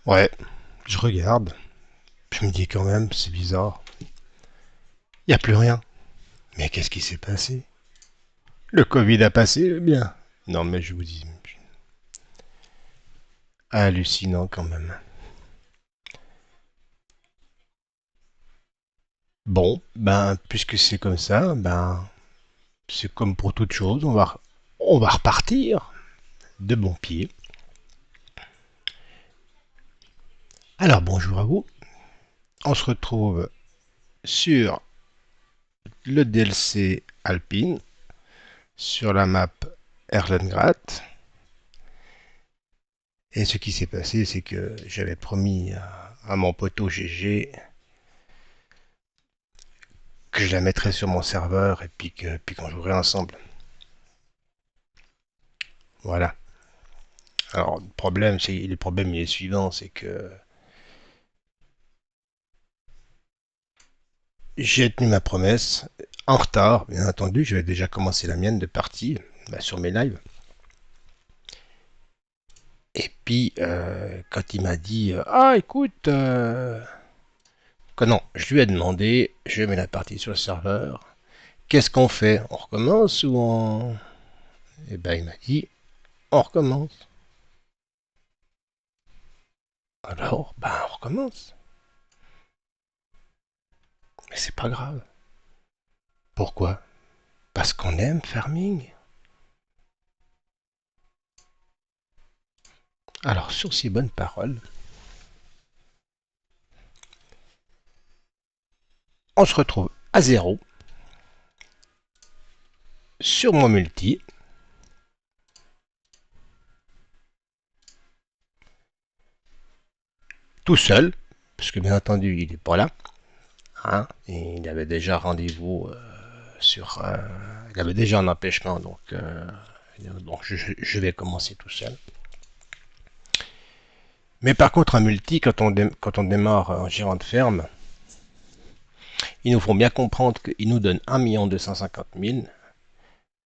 Ouais, je regarde. Je me dis quand même, c'est bizarre. Il n'y a plus rien. Mais qu'est-ce qui s'est passé? Le Covid a passé, bien. Non, mais je vous dis, hallucinant quand même. Bon, ben, puisque c'est comme ça, ben, c'est comme pour toute chose, on va repartir de bon pied. Alors, bonjour à vous. On se retrouve sur le DLC Alpine, sur la map Erlengrad. Et ce qui s'est passé, c'est que j'avais promis à mon poteau GG que je la mettrais sur mon serveur et puis qu'on jouerait ensemble. Voilà. Alors le problème il est suivant, c'est que j'ai tenu ma promesse en retard, bien entendu. J'avais déjà commencé la mienne de partie sur mes lives. Et puis quand il m'a dit ah écoute que non, je lui ai demandé, je mets la partie sur le serveur. Qu'est-ce qu'on fait? On recommence ou on... Eh ben il m'a dit on recommence. Alors, ben on recommence. Mais c'est pas grave. Pourquoi? Parce qu'on aime farming. Alors, sur ces bonnes paroles, on se retrouve à zéro sur mon multi. Tout seul, parce que bien entendu, il n'est pas là. Hein, et il avait déjà rendez-vous sur. Il avait déjà un empêchement, donc je vais commencer tout seul. Mais par contre, un multi, quand on démarre en gérant de ferme, ils nous font bien comprendre qu'ils nous donnent 1 250 000,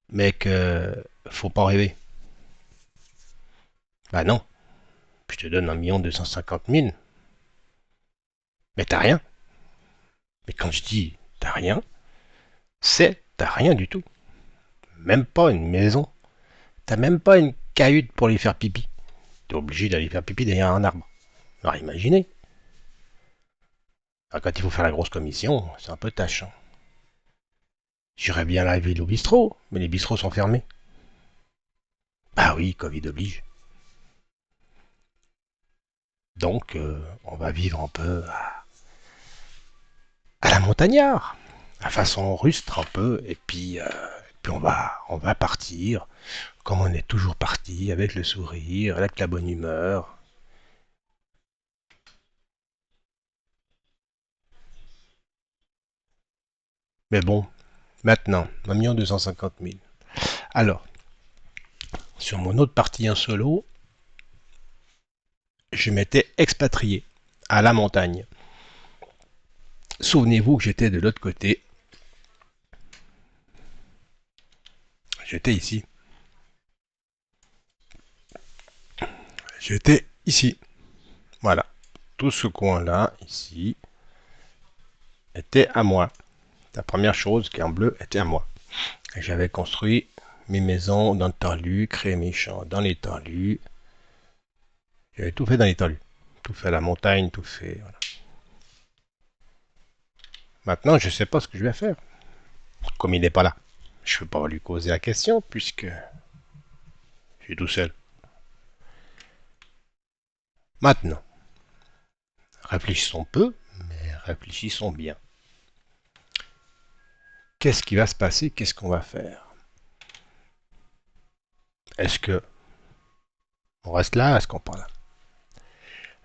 mais que faut pas rêver. Bah non, je te donne 1 250 000, mais t'as rien. Mais quand je dis t'as rien, c'est t'as rien du tout. Même pas une maison. T'as même pas une cahute pour les faire pipi. T'es obligé d'aller faire pipi derrière un arbre. Alors imaginez. Alors, quand il faut faire la grosse commission, c'est un peu tâche. Hein. J'irais bien à la ville au bistrot, mais les bistrots sont fermés. Bah oui, Covid oblige. Donc, on va vivre un peu à la montagnard, à façon rustre un peu, et puis on va partir, comme on est toujours parti, avec le sourire, avec la bonne humeur. Mais bon, maintenant, 1 250 000. Alors, sur mon autre partie en solo, je m'étais expatrié à la montagne. Souvenez-vous que j'étais de l'autre côté. J'étais ici. J'étais ici. Voilà. Tout ce coin-là, ici, était à moi. La première chose qui est en bleu était à moi. Et j'avais construit mes maisons dans le talus, créé mes champs dans les talus. J'avais tout fait dans les talus. Tout fait à la montagne, tout fait. Voilà. Maintenant, je ne sais pas ce que je vais faire. Comme il n'est pas là, je ne peux pas lui causer la question puisque je suis tout seul. Maintenant, réfléchissons peu, mais réfléchissons bien. Qu'est-ce qui va se passer? Qu'est-ce qu'on va faire? Est-ce que on reste là? Est-ce qu'on parle là?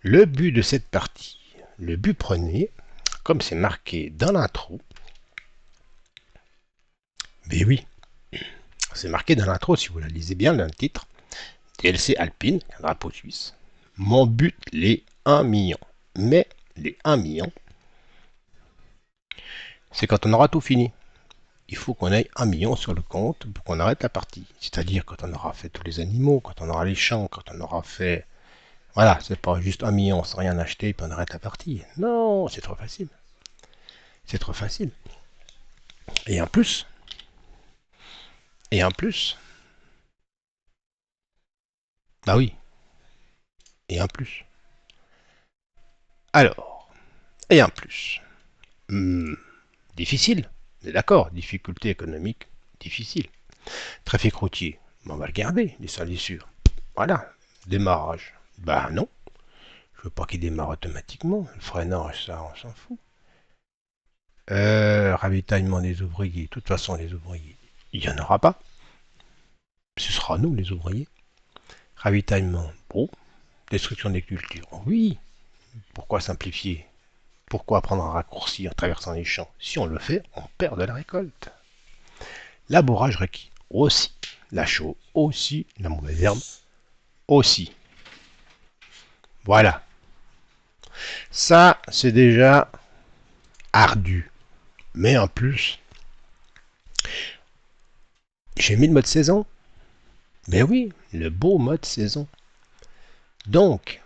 Le but de cette partie, le but premier, comme c'est marqué dans l'intro, mais oui, c'est marqué dans l'intro si vous la lisez bien dans le titre, DLC Alpine, un drapeau suisse. Mon but, les 1 million. Mais les 1 million, c'est quand on aura tout fini. Il faut qu'on ait 1 million sur le compte pour qu'on arrête la partie. C'est-à-dire quand on aura fait tous les animaux, quand on aura les champs, quand on aura fait... Voilà, c'est pas juste 1 million sans rien acheter, puis on arrête la partie. Non, c'est trop facile. C'est trop facile. Et en plus, et en plus, bah oui, et en plus. Alors, et en plus. Hmm, difficile, on est d'accord, difficulté économique, difficile. Trafic routier, on va le garder, les salissures. Voilà, démarrage. Bah non, je veux pas qu'il démarre automatiquement. Le freinage, ça, on s'en fout. Ravitaillement des ouvriers. De toute façon, les ouvriers, il n'y en aura pas. Ce sera nous, les ouvriers. Ravitaillement, bon. Destruction des cultures, oui. Pourquoi simplifier? Pourquoi prendre un raccourci en traversant les champs? Si on le fait, on perd de la récolte. Labourage requis, aussi. La chaux, aussi. La mauvaise herbe, aussi. Voilà. Ça, c'est déjà ardu. Mais en plus, j'ai mis le mode saison. Ben oui, le beau mode saison. Donc,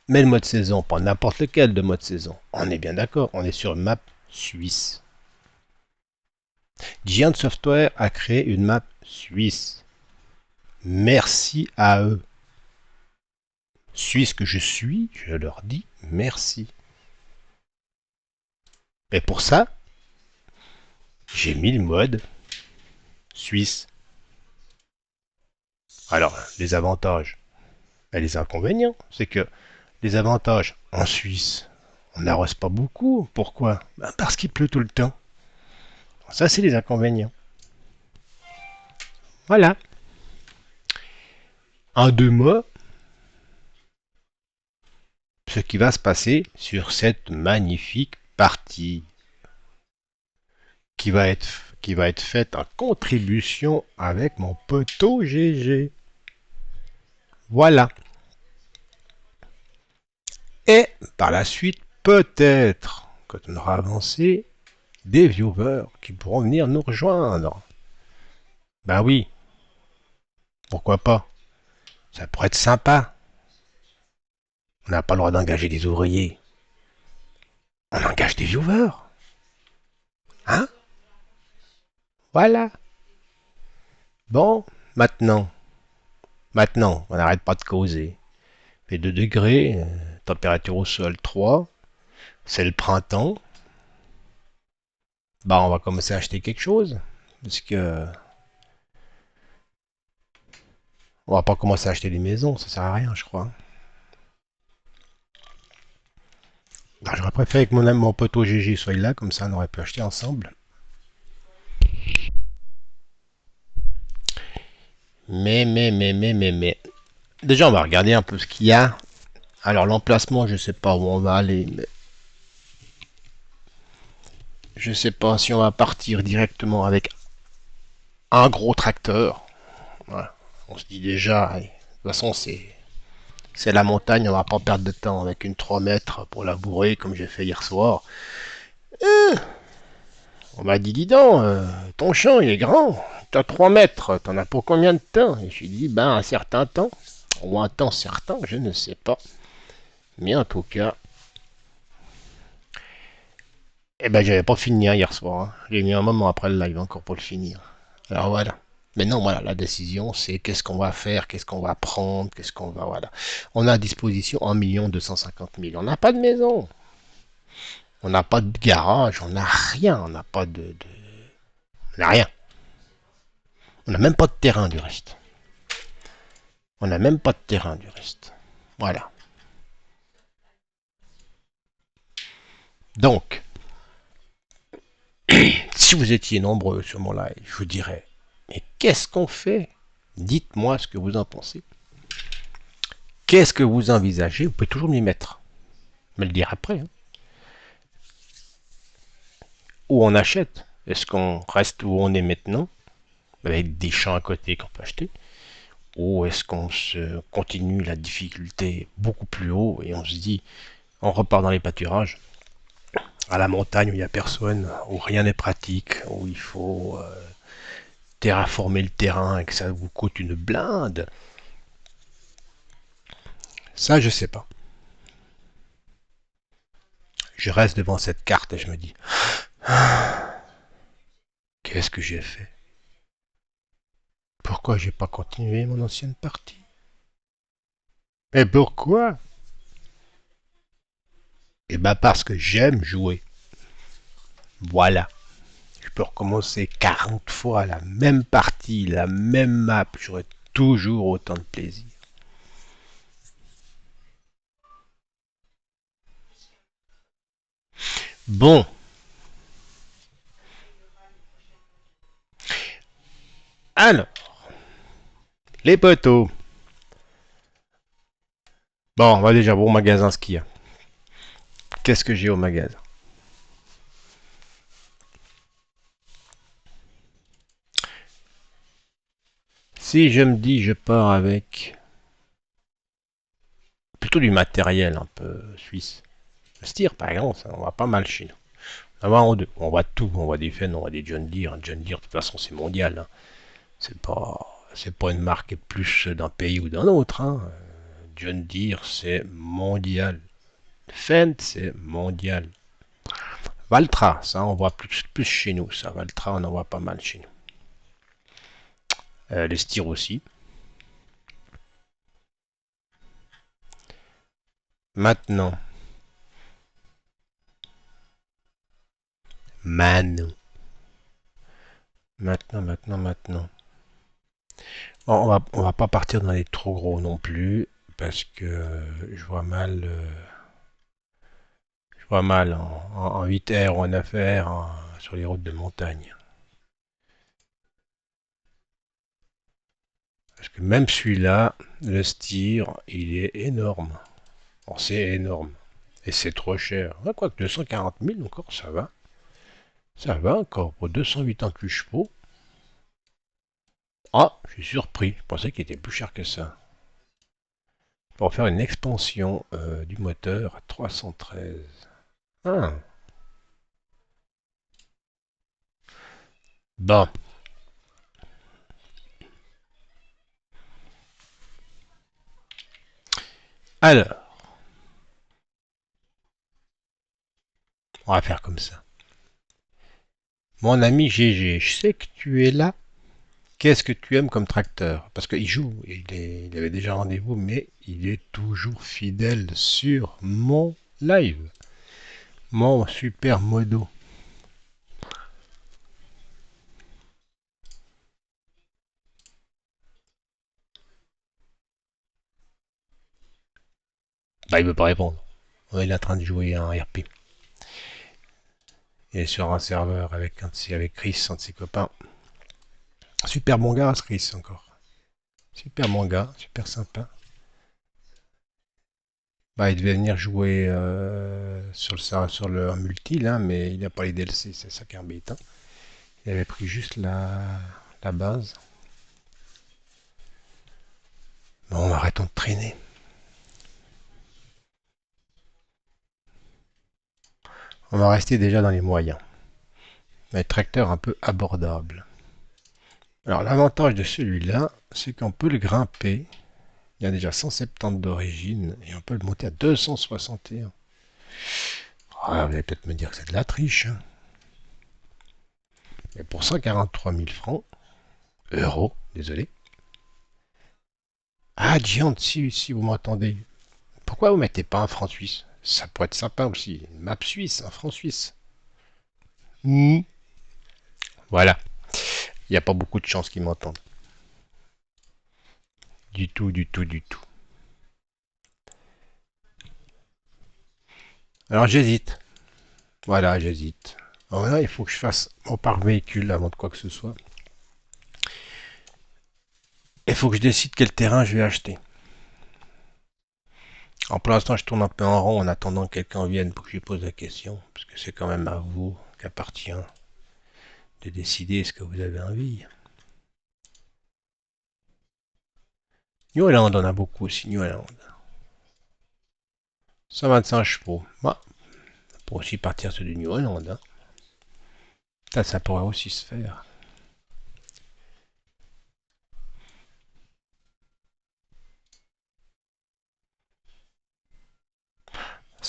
mais le mode saison, pas n'importe lequel de mode saison. On est bien d'accord, on est sur une map suisse. Giant Software a créé une map suisse. Merci à eux. Suisse que je suis, je leur dis merci. Et pour ça, j'ai mis le mode suisse. Alors, les avantages et les inconvénients, c'est que les avantages en Suisse, on n'arrose pas beaucoup. Pourquoi? Ben parce qu'il pleut tout le temps. Ça, c'est les inconvénients. Voilà. En 2 mots, ce qui va se passer sur cette magnifique partie qui va être faite en contribution avec mon poteau GG. Voilà. Et par la suite, peut-être, quand on aura avancé, des viewers qui pourront venir nous rejoindre. Ben oui, pourquoi pas? Ça pourrait être sympa. On n'a pas le droit d'engager des ouvriers. On engage des viewers. Hein? Voilà. Bon, maintenant, on n'arrête pas de causer. Il fait 2 degrés, température au sol 3, c'est le printemps. Bah, on va commencer à acheter quelque chose. Parce que on va pas commencer à acheter des maisons, ça sert à rien, je crois. Alors, j'aurais préféré que mon poteau GG soit là, comme ça on aurait pu acheter ensemble. Mais. Déjà, on va regarder un peu ce qu'il y a. Alors, l'emplacement, je sais pas où on va aller, mais je sais pas si on va partir directement avec un gros tracteur. Voilà. On se dit déjà, allez, de toute façon, c'est la montagne, on va pas perdre de temps avec une 3 mètres pour labourer comme j'ai fait hier soir. On m'a dit, dis donc, ton champ il est grand, t'as 3 mètres, t'en as pour combien de temps? Et je lui dit, ben un certain temps, ou un temps certain, je ne sais pas. Mais en tout cas, eh ben j'avais pas fini hier soir. Hein. J'ai mis un moment après le live encore pour le finir. Alors voilà. Maintenant, voilà, la décision, c'est qu'est-ce qu'on va faire, qu'est-ce qu'on va prendre, qu'est-ce qu'on va, voilà. On a à disposition 1 250 000. On n'a pas de maison. On n'a pas de garage, on n'a rien, on n'a pas on n'a rien. On n'a même pas de terrain du reste. On n'a même pas de terrain du reste. Voilà. Donc, si vous étiez nombreux sur mon live, je vous dirais, mais qu'est-ce qu'on fait? Dites-moi ce que vous en pensez. Qu'est-ce que vous envisagez? Vous pouvez toujours m'y mettre. Me le dire après. Hein. Où on achète? Est-ce qu'on reste où on est maintenant, avec des champs à côté qu'on peut acheter? Ou est-ce qu'on se continue la difficulté beaucoup plus haut et on se dit, on repart dans les pâturages, à la montagne où il n'y a personne, où rien n'est pratique, où il faut terraformer le terrain et que ça vous coûte une blinde? Ça, je sais pas. Je reste devant cette carte et je me dis, qu'est-ce que j'ai fait? Pourquoi j'ai pas continué mon ancienne partie? Mais pourquoi? Eh ben parce que j'aime jouer. Voilà. Je peux recommencer 40 fois la même partie, la même map. J'aurai toujours autant de plaisir. Bon, alors, les poteaux. Bon, on va déjà voir au magasin ce qu'il y a. Qu'est-ce que j'ai au magasin? Si je me dis je pars avec plutôt du matériel un peu suisse. Le Steer par exemple, ça, on va pas mal chez nous. On voit tout, on voit des Fenn, on voit des John Deere. John Deere, de toute façon, c'est mondial. Hein. C'est pas une marque plus d'un pays ou d'un autre. Hein. John Deere, c'est mondial. Fendt, c'est mondial. Valtra, ça, on voit plus chez nous. Ça, Valtra, on en voit pas mal chez nous. Les Steer aussi. Maintenant, Mano. Maintenant. Bon, on va pas partir dans les trop gros non plus, parce que je vois mal en 8R ou en affaires sur les routes de montagne. Parce que même celui-là, le Steer, il est énorme. Bon, c'est énorme. Et c'est trop cher. Ah, quoique 240 000 encore, ça va. Ça va encore. Pour 288 chevaux. Ah, je suis surpris. Je pensais qu'il était plus cher que ça. Pour faire une expansion du moteur à 313. Ah, bon. Alors, on va faire comme ça. Mon ami GG, je sais que tu es là. Qu'est-ce que tu aimes comme tracteur? Parce qu'il joue, il avait déjà rendez-vous, mais il est toujours fidèle sur mon live. Mon super modo. Bah, il veut pas répondre. Ouais, il est en train de jouer à un RP. Il est sur un serveur avec Chris, un de ses copains. Super bon gars, Chris, encore. Super bon gars, super sympa. Bah, il devait venir jouer sur le multi, là, mais il n'a pas les DLC, c'est ça qui est embêtant. Il avait pris juste la base. Bon, arrêtons de traîner. On va rester déjà dans les moyens. Mais tracteur un peu abordable. Alors, l'avantage de celui-là, c'est qu'on peut le grimper. Il y a déjà 170 d'origine et on peut le monter à 261. Ah, vous allez peut-être me dire que c'est de la triche. Hein. Mais pour 143 000 francs, euros, désolé. Ah, Giant, si vous m'entendez, pourquoi vous mettez pas un franc suisse? Ça pourrait être sympa aussi. Une map suisse, un franc suisse. Mmh. Voilà. Il n'y a pas beaucoup de chances qu'ils m'entendent. Du tout, du tout, du tout. Alors j'hésite. Voilà, j'hésite. Alors là, il faut que je fasse mon parc véhicule avant de quoi que ce soit. Il faut que je décide quel terrain je vais acheter. Alors pour l'instant, je tourne un peu en rond en attendant que quelqu'un vienne pour que je lui pose la question. Parce que c'est quand même à vous qu'appartient de décider ce que vous avez envie. New Holland, on a beaucoup aussi, New Holland. 125 chevaux. Bah, pour aussi partir sur du New Holland. Hein. Ça pourrait aussi se faire.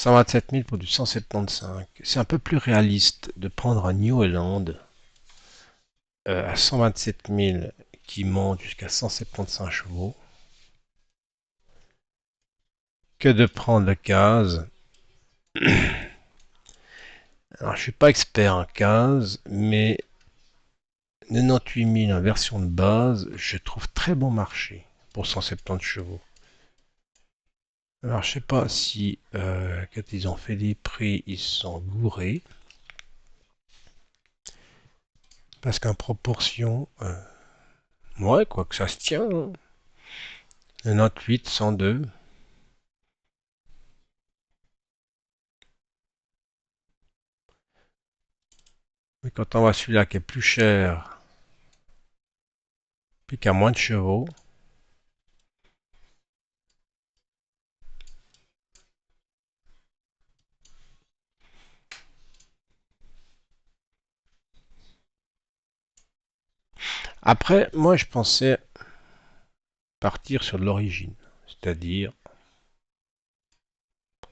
127 000 pour du 175. C'est un peu plus réaliste de prendre un New Holland à 127 000 qui monte jusqu'à 175 chevaux que de prendre le 15. Alors, je suis pas expert en 15, mais 98 000 en version de base, je trouve très bon marché pour 170 chevaux. Alors, je sais pas si quand ils ont fait les prix, ils sont bourrés. Parce qu'en proportion, ouais, quoi que ça se tient. Hein. 98, 102. Mais quand on voit celui-là qui est plus cher, puis qui a moins de chevaux, après, moi je pensais partir sur de l'origine, c'est-à-dire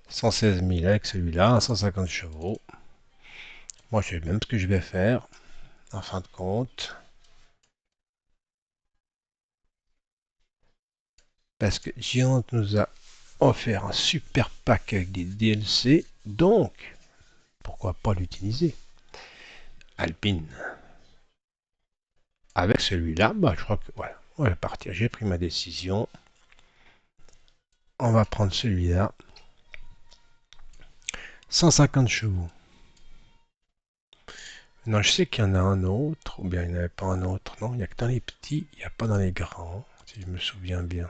116 000 avec celui-là, 150 chevaux. Moi je sais même ce que je vais faire, en fin de compte, parce que Giant nous a offert un super pack avec des DLC, donc pourquoi pas l'utiliser. Alpine. Avec celui-là, bah, je crois que voilà, on va partir. J'ai pris ma décision. On va prendre celui-là. 150 chevaux. Non, je sais qu'il y en a un autre, ou bien il n'y en avait pas un autre. Non, il n'y a que dans les petits, il n'y a pas dans les grands, si je me souviens bien.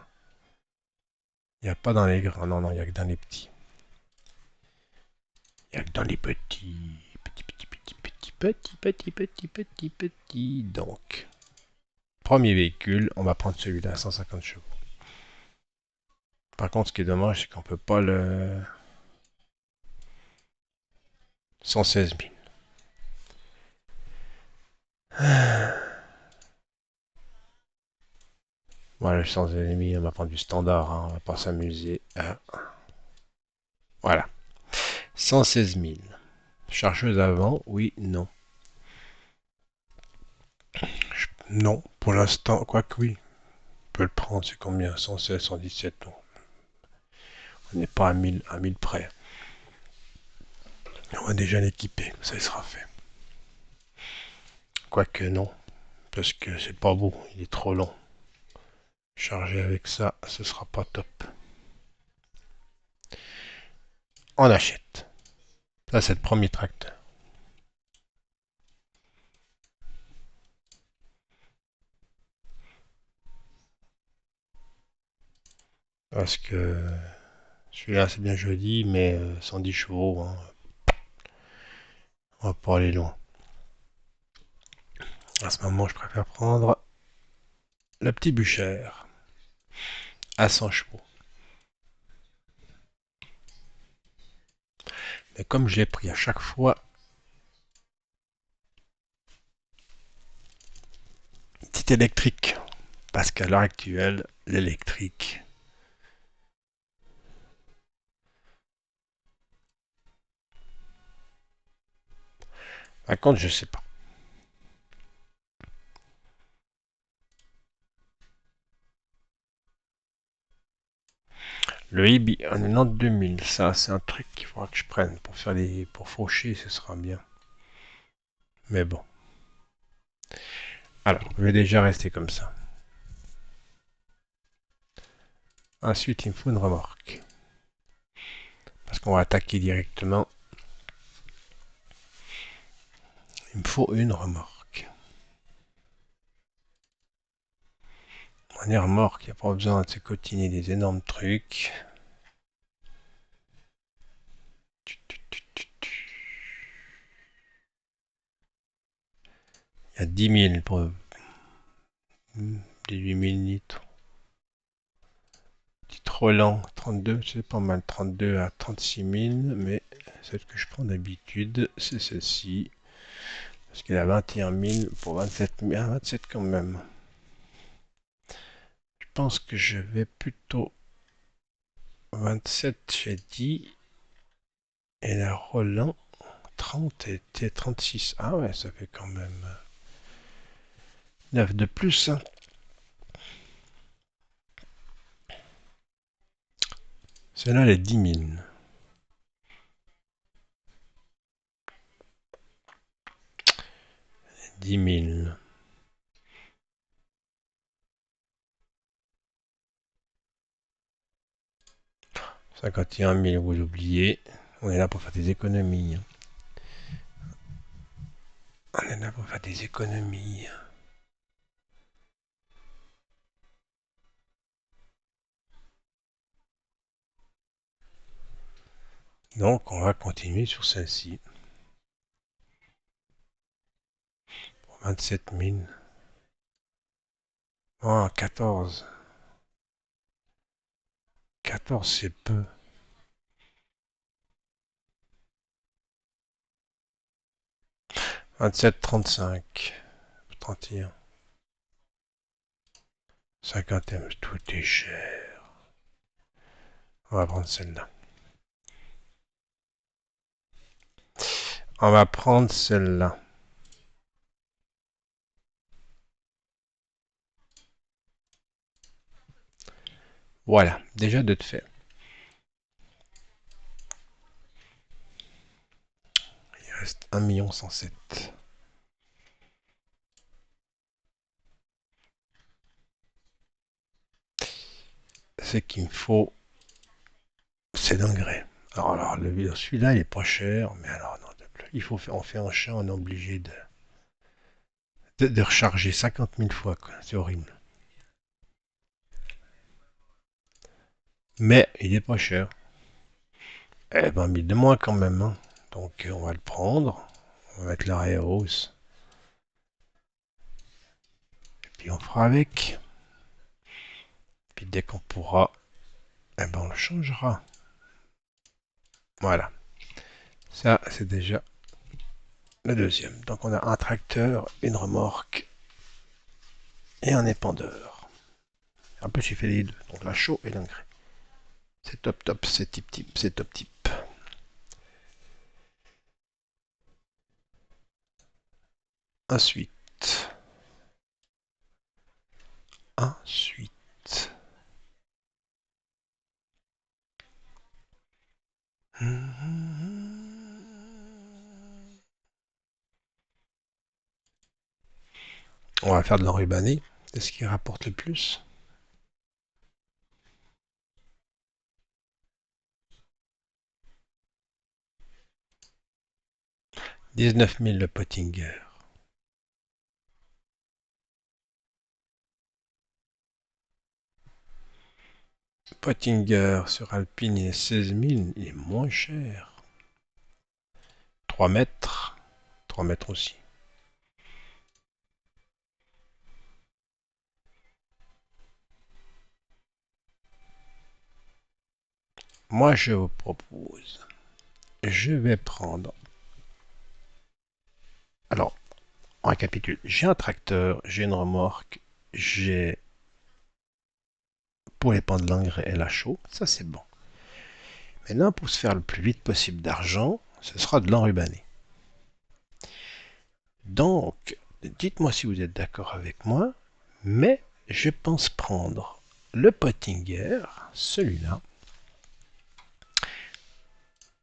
Il n'y a pas dans les grands, non, non, il n'y a que dans les petits. Il n'y a que dans les petits. Petits, petits, petits, petits, petits, petits, petits, petits, petits. Donc, premier véhicule, on va prendre celui-là, 150 chevaux. Par contre, ce qui est dommage, c'est qu'on peut pas le... 116 000. Voilà, le sens ennemi, on va prendre du standard, hein, on va pas s'amuser. Voilà. 116 000. Chargeuse avant, oui, non. Non, pour l'instant, quoique oui. On peut le prendre, c'est combien? 116, 117, non. On n'est pas à 1000 près. On va déjà l'équiper, ça y sera fait. Quoique non, parce que c'est pas beau, il est trop long. Charger avec ça, ce sera pas top. On achète. Ça, c'est le premier tracteur. Parce que celui-là, c'est bien joli, mais 110 chevaux, hein, on va pas aller loin. À ce moment, je préfère prendre le petit bûcher à 100 chevaux. Mais comme je l'ai pris à chaque fois, petit électrique. Parce qu'à l'heure actuelle, l'électrique. Par contre, je sais pas. Le Ibi, un an 2000, ça c'est un truc qu'il faudra que je prenne pour faire pour faucher, ce sera bien. Mais bon. Alors, je vais déjà rester comme ça. Ensuite, il me faut une remorque. Parce qu'on va attaquer directement. Il me faut une remorque. Une remorque, il n'y a pas besoin de se cotiner des énormes trucs. Il y a 10 000 pour 18 000 litres. Petit Roland 32, c'est pas mal. 32 à 36 000, mais celle que je prends d'habitude, c'est celle-ci. Parce qu'il a 21 000 pour 27 000. Ah, 27 quand même. Je pense que je vais plutôt 27, j'ai dit. Et la Roland 30 était 36. Ah ouais, ça fait quand même 9 de plus. Hein. Celle-là, elle est 10 000. 10 000. 51 000, vous l'oubliez. On est là pour faire des économies. On est là pour faire des économies. Donc, on va continuer sur celle-ci. 27 000. Oh, 14. 14, c'est peu. 27, 35. 31. 51. Tout est cher. On va prendre celle-là. On va prendre celle-là. Voilà, déjà de fait. Il reste 1 107 000. Ce qu'il me faut, c'est d'engrais. Alors celui-là, il est pas cher, mais alors, non, il faut faire, on fait un chat, on est obligé de recharger 50 000 fois, quoi. C'est horrible. Mais il est pas cher. Eh ben, 1000 de moins quand même. Hein. Donc, on va le prendre. On va mettre l'arrêt hausse. Et puis, on fera avec. Puis, dès qu'on pourra, eh ben, on le changera. Voilà. Ça, c'est déjà le deuxième. Donc, on a un tracteur, une remorque et un épandeur. En plus, j'ai fait les deux. Donc, la chaux et l'engrais. C'est top top, c'est tip tip, c'est top tip. Ensuite. Ensuite. On va faire de l'enrubanné. C'est ce qui rapporte le plus. 19 000 le Pottinger. Pottinger sur Alpine, il est 16 000. Il est moins cher. 3 mètres. 3 mètres aussi. Moi, je vous propose. Je vais prendre. Alors, on récapitule. J'ai un tracteur, j'ai une remorque, j'ai pour les pans de l'engrais et la chaux. Ça, c'est bon. Maintenant, pour se faire le plus vite possible d'argent, ce sera de l'enrubanné. Donc, dites-moi si vous êtes d'accord avec moi, mais je pense prendre le Pottinger, celui-là,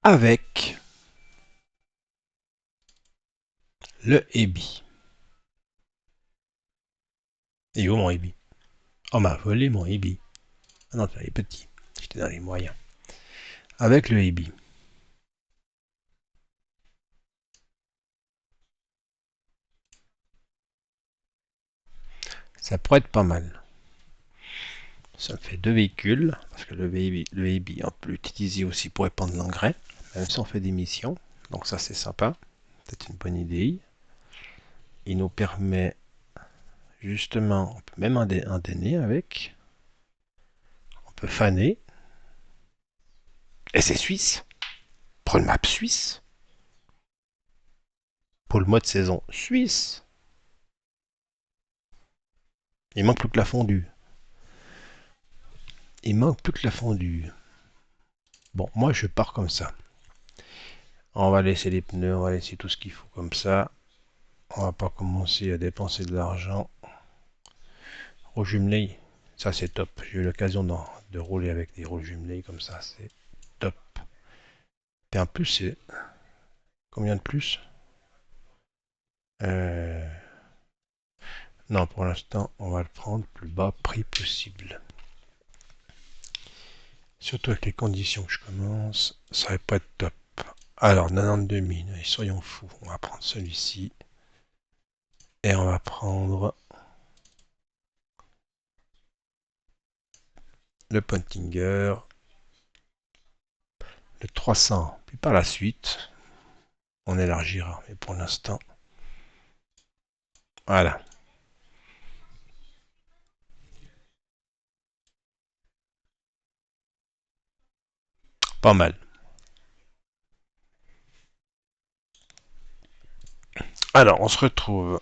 avec le Ebi. Et où mon Ebi? On m'a volé mon Ebi. Ah non, il est petit. J'étais dans les moyens. Avec le Ebi. Ça pourrait être pas mal. Ça me fait deux véhicules, parce que le Ebi, on peut l'utiliser aussi pour épandre l'engrais, même si on fait des missions. Donc ça, c'est sympa. C'est une bonne idée. Il nous permet, justement, on peut même indéner avec. On peut faner. Et c'est suisse. Pour le map suisse. Pour le mode saison suisse. Il manque plus que la fondue. Il manque plus que la fondue. Bon, moi je pars comme ça. On va laisser les pneus, on va laisser tout ce qu'il faut comme ça. On va pas commencer à dépenser de l'argent. Roues jumelées, ça c'est top. J'ai eu l'occasion de rouler avec des roues jumelées comme ça, c'est top. Et en plus, c'est combien de plus? Non, pour l'instant, on va le prendre plus bas prix possible. Surtout avec les conditions que je commence, ça va pas être top. Alors, 92 000, soyons fous. On va prendre celui-ci. Et on va prendre le Pontinger, le 300. Puis par la suite, on élargira. Mais pour l'instant, voilà. Pas mal. Alors, on se retrouve.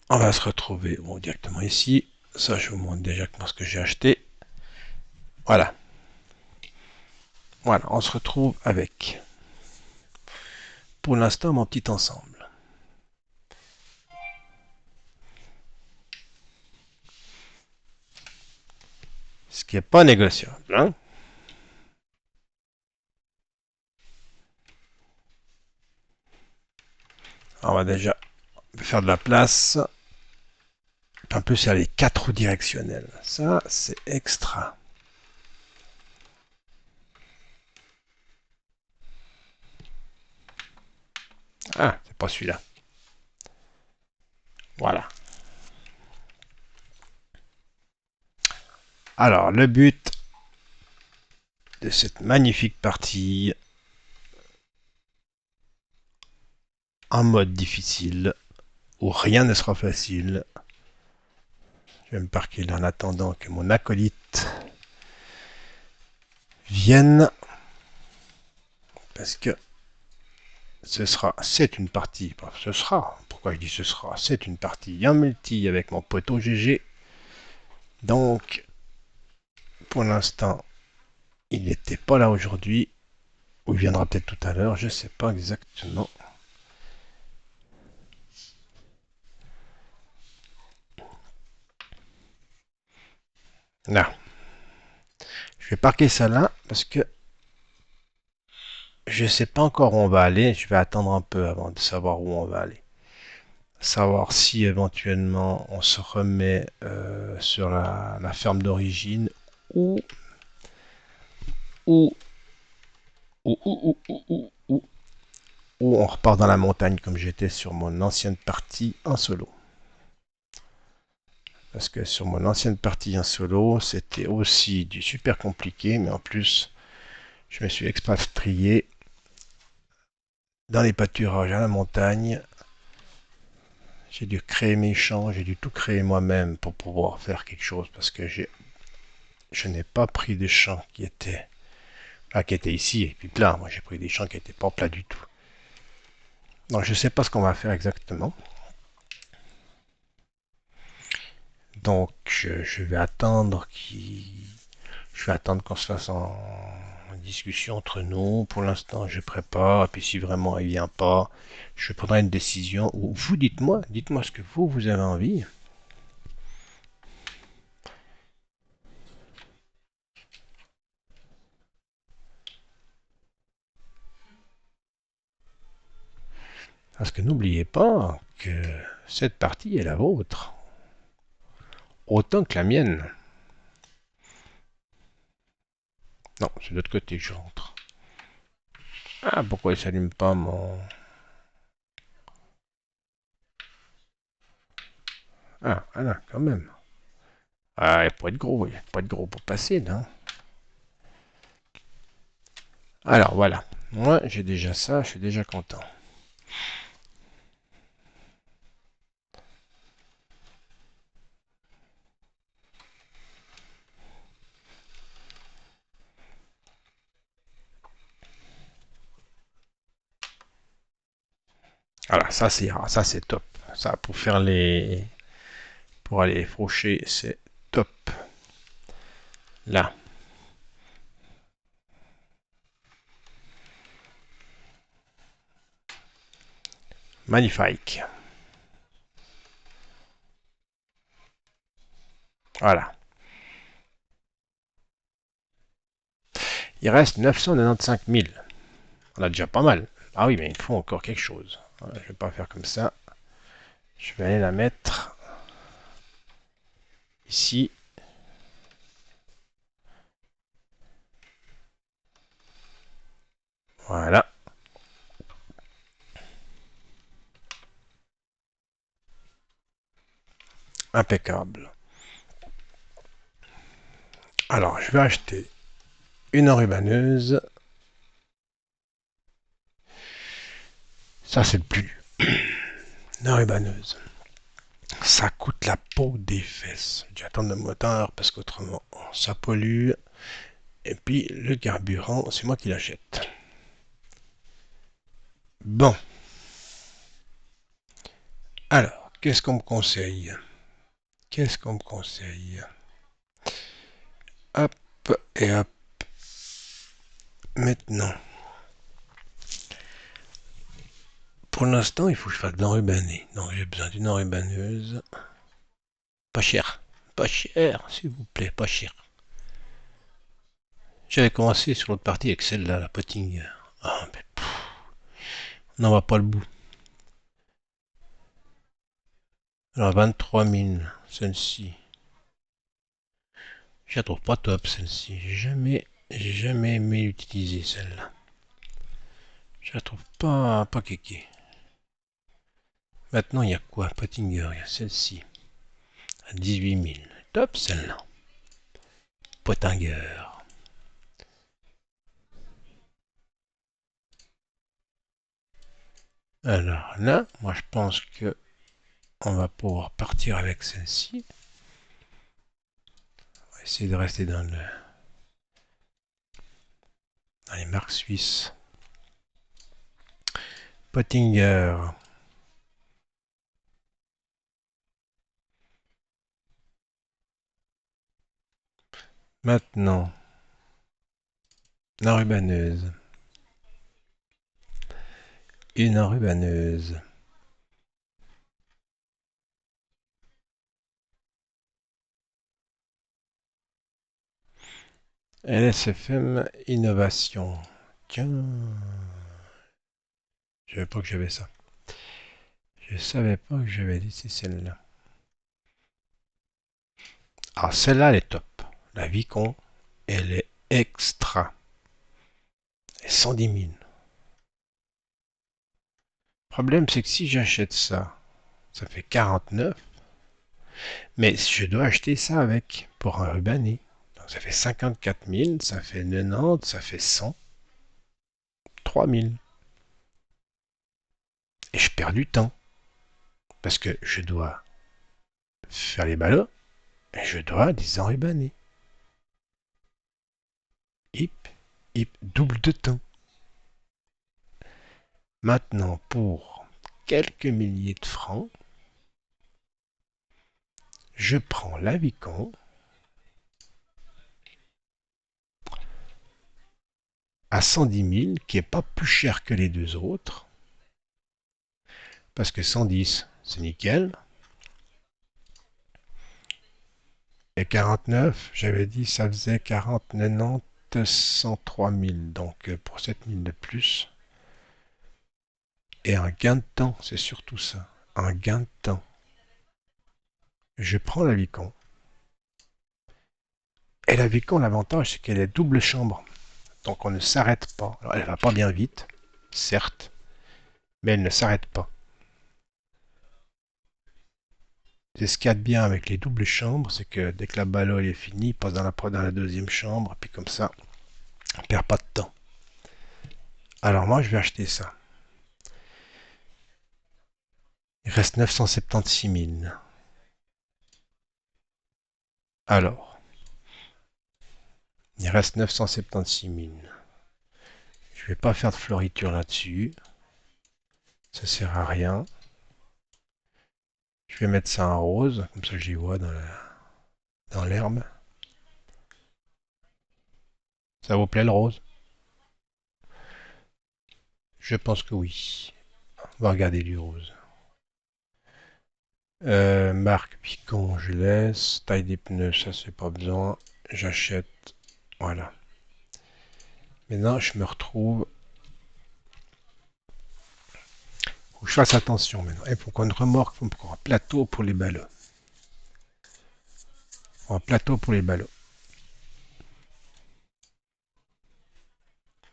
On va se retrouver bon, directement ici. Ça, je vous montre déjà ce que j'ai acheté. Voilà. Voilà, on se retrouve avec, pour l'instant, mon petit ensemble. Ce qui n'est pas négociable. Hein. On va déjà faire de la place. En plus, il y a les 4 roues directionnelles. Ça, c'est extra. Ah, c'est pas celui-là. Voilà. Alors, le but de cette magnifique partie en mode difficile, où rien ne sera facile. Je vais me parquer là en attendant que mon acolyte vienne. Parce que c'est une partie, pourquoi je dis ce sera, c'est une partie en multi avec mon poteau GG. Donc, pour l'instant, il n'était pas là aujourd'hui, ou il viendra peut-être tout à l'heure, je ne sais pas exactement. Là, je vais parquer ça là, parce que je ne sais pas encore où on va aller, je vais attendre un peu avant de savoir où on va aller. Savoir si éventuellement on se remet sur la ferme d'origine ou ou ou on repart dans la montagne comme j'étais sur mon ancienne partie en solo. Parce que sur mon ancienne partie en solo, c'était aussi du super compliqué, mais en plus, je me suis expatrié dans les pâturages à la montagne. J'ai dû créer mes champs, j'ai dû tout créer moi-même pour pouvoir faire quelque chose parce que je n'ai pas pris des champs qui étaient ici et puis plats. Moi, j'ai pris des champs qui n'étaient pas plats du tout. Donc, je ne sais pas ce qu'on va faire exactement. Donc, je vais attendre qu'on se fasse en discussion entre nous. Pour l'instant, je prépare. Et puis, si vraiment il vient pas, je prendrai une décision. Ou vous dites-moi ce que vous avez envie. Parce que n'oubliez pas que cette partie est la vôtre. Autant que la mienne. Non, c'est de l'autre côté que je rentre. Ah, pourquoi il s'allume pas mon... Ah, voilà, quand même. Ah, il n'y a pas de gros, il n'y a pas de gros pour passer, là. Alors, voilà. Moi, j'ai déjà ça, je suis déjà content. Voilà, ça c'est top. Ça, pour faire pour aller faucher, c'est top. Là. Magnifique. Voilà. Il reste 995 000. On a déjà pas mal. Ah oui, mais il faut encore quelque chose. Voilà, je vais pas faire comme ça. Je vais aller la mettre ici. Voilà. Impeccable. Alors, je vais acheter une enrubanneuse. Ça, c'est le plus. Une enrubanneuse. Ça coûte la peau des fesses. J'ai attendre le moteur parce qu'autrement, ça pollue. Et puis, le carburant, c'est moi qui l'achète. Bon. Alors, qu'est-ce qu'on me conseille? Qu'est-ce qu'on me conseille? Hop et hop. Maintenant. Pour l'instant, il faut que je fasse de l'enrubanné. Donc, j'ai besoin d'une enrubanneuse. Pas cher. Pas cher, s'il vous plaît, pas cher. J'avais commencé sur l'autre partie avec celle-là, la Pottinger. Ah, mais on n'en va pas le bout. Alors, 23 000, celle-ci. Je la trouve pas top, celle-ci. J'ai jamais aimé l'utiliser, celle-là. Je la trouve pas kéké. Maintenant, il y a quoi? Pottinger, il y a celle-ci. À 18 000. Top, celle-là. Pottinger. Alors là, moi je pense que on va pouvoir partir avec celle-ci. On va essayer de rester dans les marques suisses. Pottinger. Maintenant, l'enrubanneuse. Une enrubanneuse. LSFM Innovation. Tiens, je savais pas que j'avais ça. Je savais pas que j'avais laissé celle-là. Alors celle-là, elle est top. La Vicon, elle est extra. Elle est 110 000. Le problème, c'est que si j'achète ça, ça fait 49. Mais je dois acheter ça avec pour un rubané. Donc ça fait 54 000, ça fait 90, ça fait 100, 3 000. Et je perds du temps. Parce que je dois faire les ballots et je dois les enrubaner. Hip, hip, double de temps. Maintenant, pour quelques milliers de francs, je prends la Vicon à 110 000, qui est pas plus cher que les deux autres. Parce que 110, c'est nickel. Et 49, j'avais dit, ça faisait 40, 90, 103 000. Donc pour 7 000 de plus. Et un gain de temps, c'est surtout ça. Un gain de temps. Je prends la Vicon. Et la Vicon, l'avantage, c'est qu'elle est double chambre. Donc on ne s'arrête pas. Alors elle va pas bien vite, certes, mais elle ne s'arrête pas. C'est ce qu'il y a de bien avec les doubles chambres, c'est que dès que la ballo est finie, il passe dans la deuxième chambre, puis comme ça, on perd pas de temps. Alors moi, je vais acheter ça. Il reste 976 000. Alors, il reste 976 000. Je vais pas faire de floriture là-dessus. Ça sert à rien. Je vais mettre ça en rose, comme ça j'y vois dans l'herbe. Ça vous plaît le rose? Je pense que oui. On va regarder du rose. Marque Picon, je laisse. Taille des pneus, ça c'est pas besoin. J'achète. Voilà. Maintenant, je me retrouve. Faut que je fasse attention maintenant. Et pourquoi une remorque? Pourquoi un plateau pour les ballots? Un plateau pour les ballots.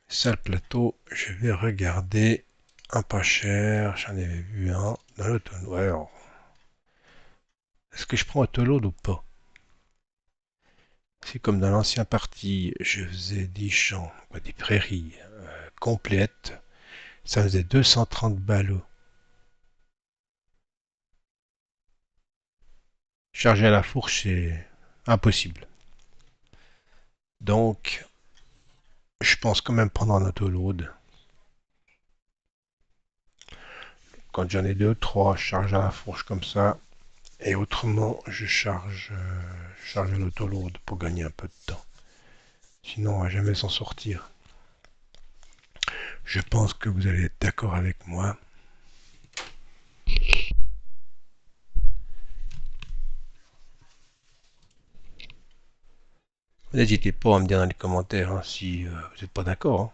Ça, le plateau, je vais regarder. Un pas cher, j'en avais vu un dans l'automne. Ouais, alors, est-ce que je prends autoload ou pas? C'est comme dans l'ancien parti, je faisais des champs, des prairies complètes. Ça faisait 230 ballots. Charger à la fourche, c'est impossible. Donc, je pense quand même prendre un autoload. Quand j'en ai deux, trois, je charge à la fourche comme ça. Et autrement, je charge à l'autoload pour gagner un peu de temps. Sinon, on va jamais s'en sortir. Je pense que vous allez être d'accord avec moi. N'hésitez pas à me dire dans les commentaires hein, si vous n'êtes pas d'accord. Hein.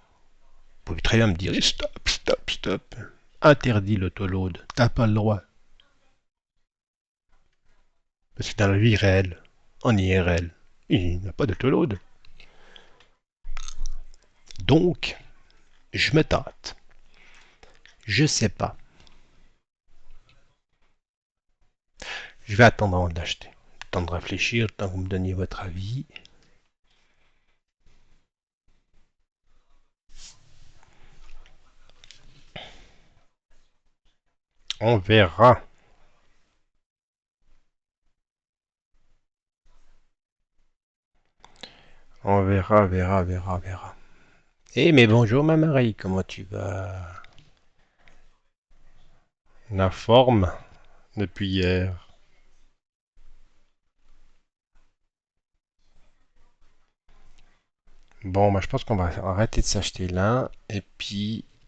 Vous pouvez très bien me dire stop, stop, stop. Interdit l'autoload. T'as pas le droit. Parce que dans la vie réelle, en IRL, il n'y a pas d'autoload. Donc, je me tâte. Je sais pas. Je vais attendre avant d'acheter. Le temps de réfléchir, le temps que vous me donniez votre avis. On verra. On verra, verra, verra, verra. Eh mais bonjour ma Marie, comment tu vas? La forme depuis hier. Bon, bah, je pense qu'on va arrêter de s'acheter là.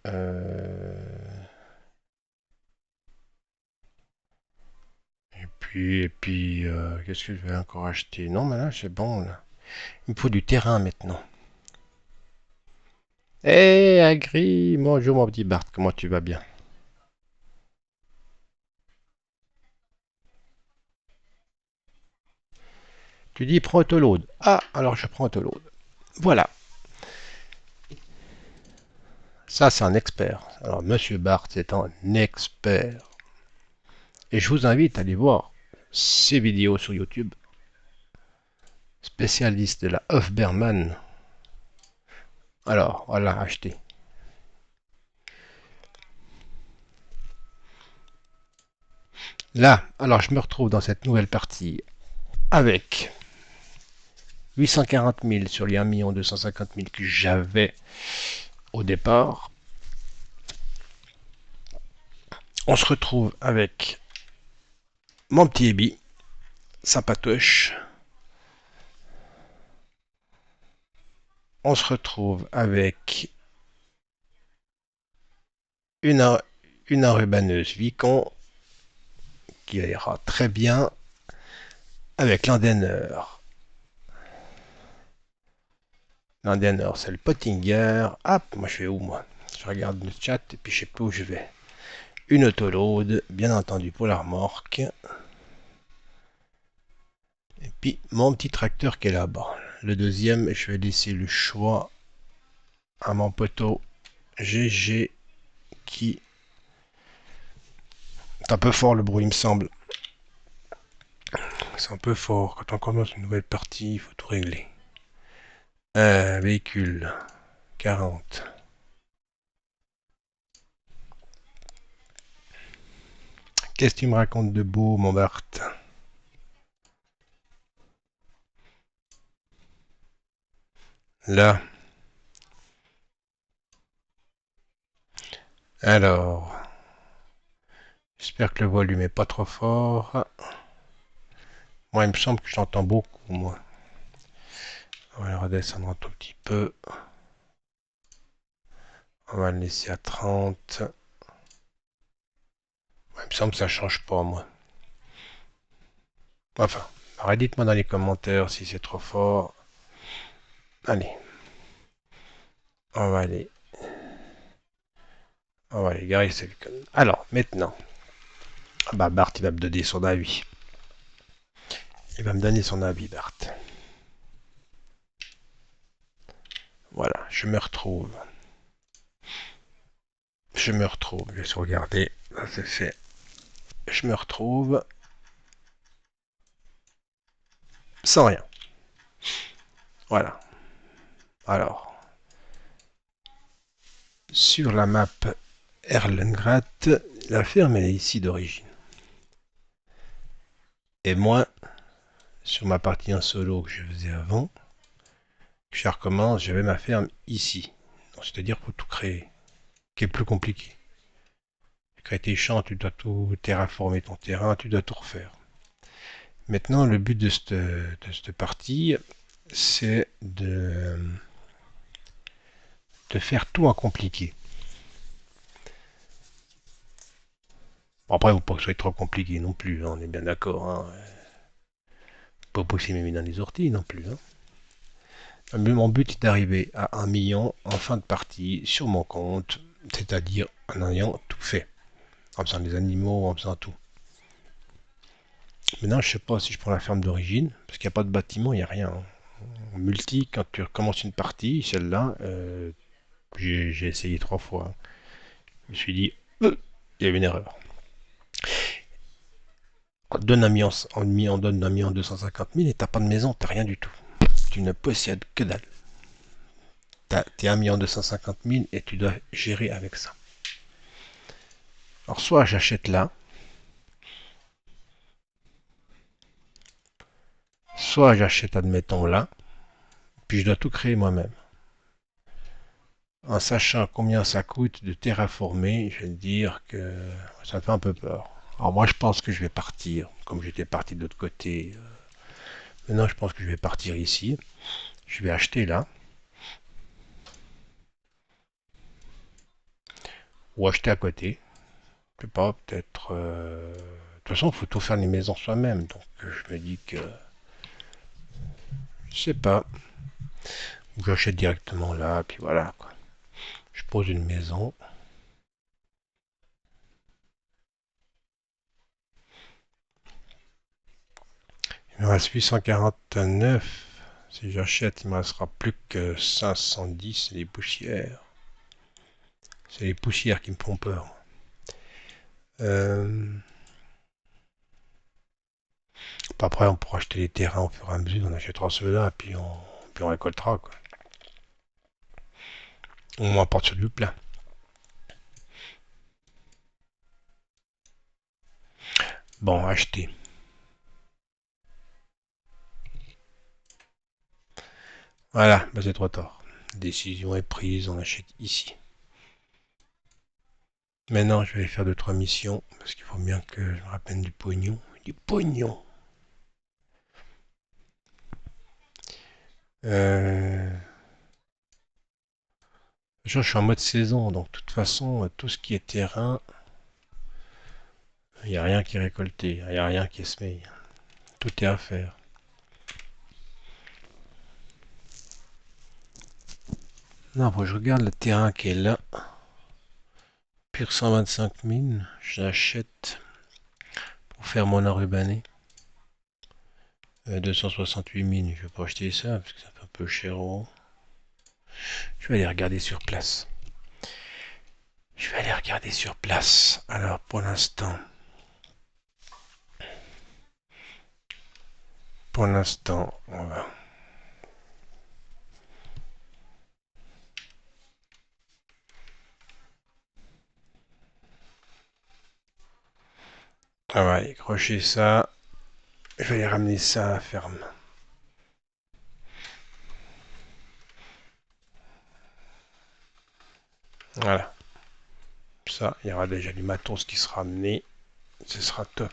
Euh, qu'est-ce que je vais encore acheter? Non, mais là, c'est bon, là. Il me faut du terrain maintenant. Eh, Agri, bonjour mon petit Bart, comment tu vas bien? Tu dis prends Autoload. Ah, alors je prends Autoload. Voilà, ça c'est un expert. Alors Monsieur Bart, c'est un expert. Et je vous invite à aller voir ses vidéos sur YouTube. Spécialiste de la Hofberman. Alors, voilà, acheté. Là, alors je me retrouve dans cette nouvelle partie avec 840 000 sur les 1 250 000 que j'avais au départ. On se retrouve avec mon petit Ebi, sympatoche. On se retrouve avec une, une enrubaneuse Vicon qui ira très bien avec l'Andener. L'Andener, c'est le Pottinger. Hop, moi je vais où moi? Je regarde le chat et puis je sais pas où je vais. Une autoload, bien entendu pour la remorque. Et puis mon petit tracteur qui est là-bas. Le deuxième, je vais laisser le choix à mon poteau GG qui... C'est un peu fort le bruit, il me semble. C'est un peu fort. Quand on commence une nouvelle partie, il faut tout régler. Véhicule 40. Qu'est-ce que tu me racontes de beau, mon Bart? Là. Alors. J'espère que le volume est pas trop fort. Moi, il me semble que j'entends beaucoup, moi. On va le redescendre un tout petit peu. On va le laisser à 30. Il me semble que ça change pas, moi. Enfin, dites-moi dans les commentaires si c'est trop fort. Allez, on va aller. On va aller garer cette conne. Alors, maintenant. Bah, Bart, il va me donner son avis. Il va me donner son avis, Bart. Voilà, je me retrouve. Je me retrouve. Je vais regarder. Là, c'est fait. Je me retrouve. Sans rien. Voilà. Alors, sur la map Erlengratt, la ferme elle est ici d'origine. Et moi, sur ma partie en solo que je faisais avant, je recommence, j'avais ma ferme ici. C'est-à-dire pour tout créer, qui est plus compliqué. Créer tes champs, tu dois tout terraformer ton terrain, tu dois tout refaire. Maintenant, le but de cette partie, c'est de faire tout en compliqué. Bon, après, il ne faut pas que ce soit trop compliqué non plus, hein, on est bien d'accord. Hein. Pas pousser mes mains dans les orties non plus. Hein. Mon but est d'arriver à 1 million en fin de partie sur mon compte, c'est-à-dire en ayant tout fait. En faisant des animaux, en faisant tout. Maintenant, je sais pas si je prends la ferme d'origine, parce qu'il n'y a pas de bâtiment, il n'y a rien. Hein. En multi, quand tu recommences une partie, celle-là, j'ai essayé 3 fois. Hein. Je me suis dit, il y avait une erreur. On donne un million, on donne 1 250 000 et t'as pas de maison, t'as rien du tout. Tu ne possèdes que dalle. T'es 1 250 000 et tu dois gérer avec ça. Alors soit j'achète là, soit j'achète admettons là, puis je dois tout créer moi-même. En sachant combien ça coûte de terraformer, je vais te dire que ça me fait un peu peur. Alors moi je pense que je vais partir, comme j'étais parti de l'autre côté. Maintenant je pense que je vais partir ici. Je vais acheter là. Ou acheter à côté. Je sais pas, peut-être... De toute façon, il faut tout faire les maisons soi-même. Donc je me dis que... Je sais pas. Ou j'achète directement là, puis voilà quoi. Je pose une maison. Il me reste 849. Si j'achète, il me restera plus que 510. C'est les poussières. C'est les poussières qui me font peur. Après, on pourra acheter les terrains au fur et à mesure. On achètera ceux-là, puis on récoltera. Quoi. On m'apporte sur du plat. Bon, acheter. Voilà, bah c'est trop tard. La décision est prise, on achète ici. Maintenant, je vais aller faire 2-3 missions, parce qu'il faut bien que je me rappelle du pognon. Du pognon. Je suis en mode saison, donc de toute façon, tout ce qui est terrain, il n'y a rien qui est récolté, il n'y a rien qui est semé. Tout est à faire. Non, bon, je regarde le terrain qui est là. Pure 125 000, j'achète pour faire mon enrubanné. 268 000, je vais pas acheter ça parce que ça fait un peu cher. Je vais aller regarder sur place. Je vais aller regarder sur place. Alors pour l'instant, on va. On va aller crocher ça. Je vais aller ramener ça à la ferme. Voilà. Ça, il y aura déjà du matos qui sera amené. Ce sera top.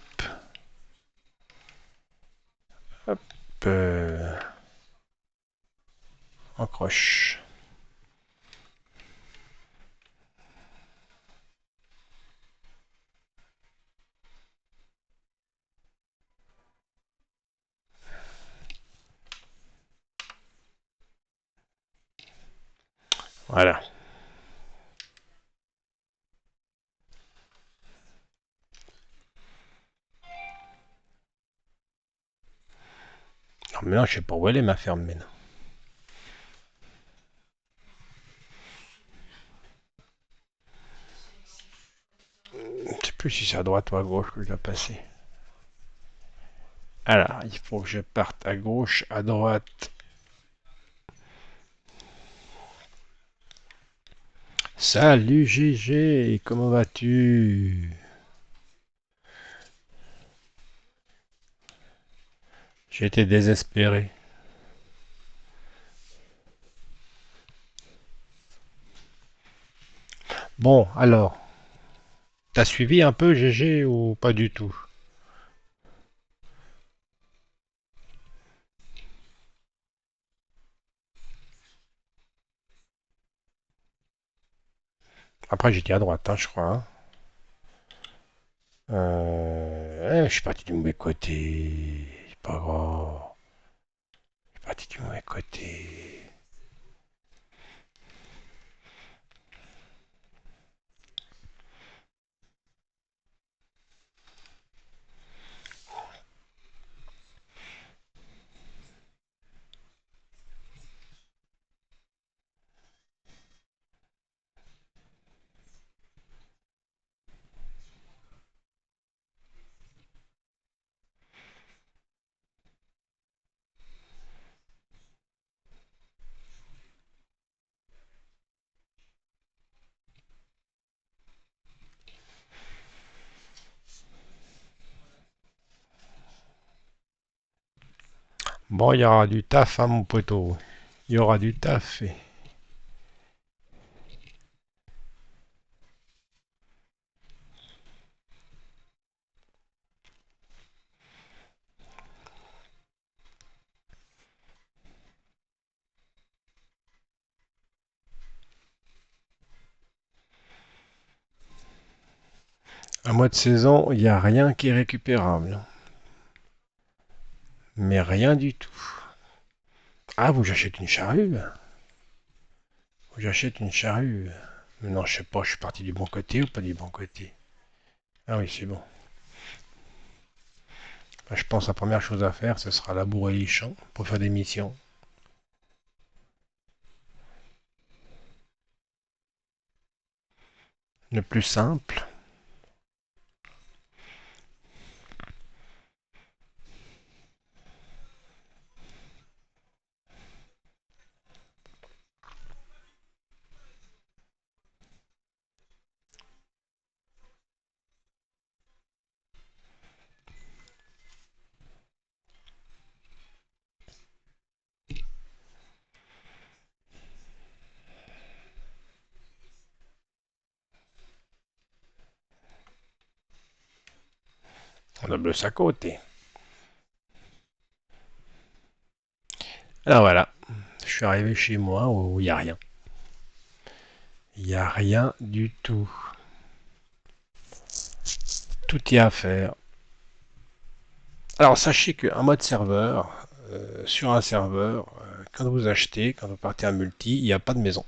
Hop. On croche. Voilà. Non, mais non, je sais pas où elle est ma ferme maintenant. Je sais plus si c'est à droite ou à gauche que je dois passer. Alors, il faut que je parte à gauche, à droite. Salut GG, comment vas-tu? J'étais désespéré. Bon, alors, t'as suivi un peu GG ou pas du tout? Après, j'étais à droite, hein, je crois. Hein. Je suis parti du mauvais côté. C'est pas grave. Je suis parti du mauvais côté. Bon, il y aura du taf, hein, mon poteau. Il y aura du taf. Un mois de saison, il n'y a rien qui est récupérable. Mais rien du tout. Ah, vous j'achète une charrue? Faut que j'achète une charrue. Mais non, je sais pas, je suis parti du bon côté ou pas du bon côté. Ah oui, c'est bon. Bah, je pense que la première chose à faire, ce sera labourer les champs pour faire des missions. Le plus simple. On a le à côté. Alors voilà, je suis arrivé chez moi où il n'y a rien. Il n'y a rien du tout. Tout y a à faire. Alors sachez qu'un mode serveur, sur un serveur, quand vous achetez, quand vous partez en multi, il n'y a pas de maison.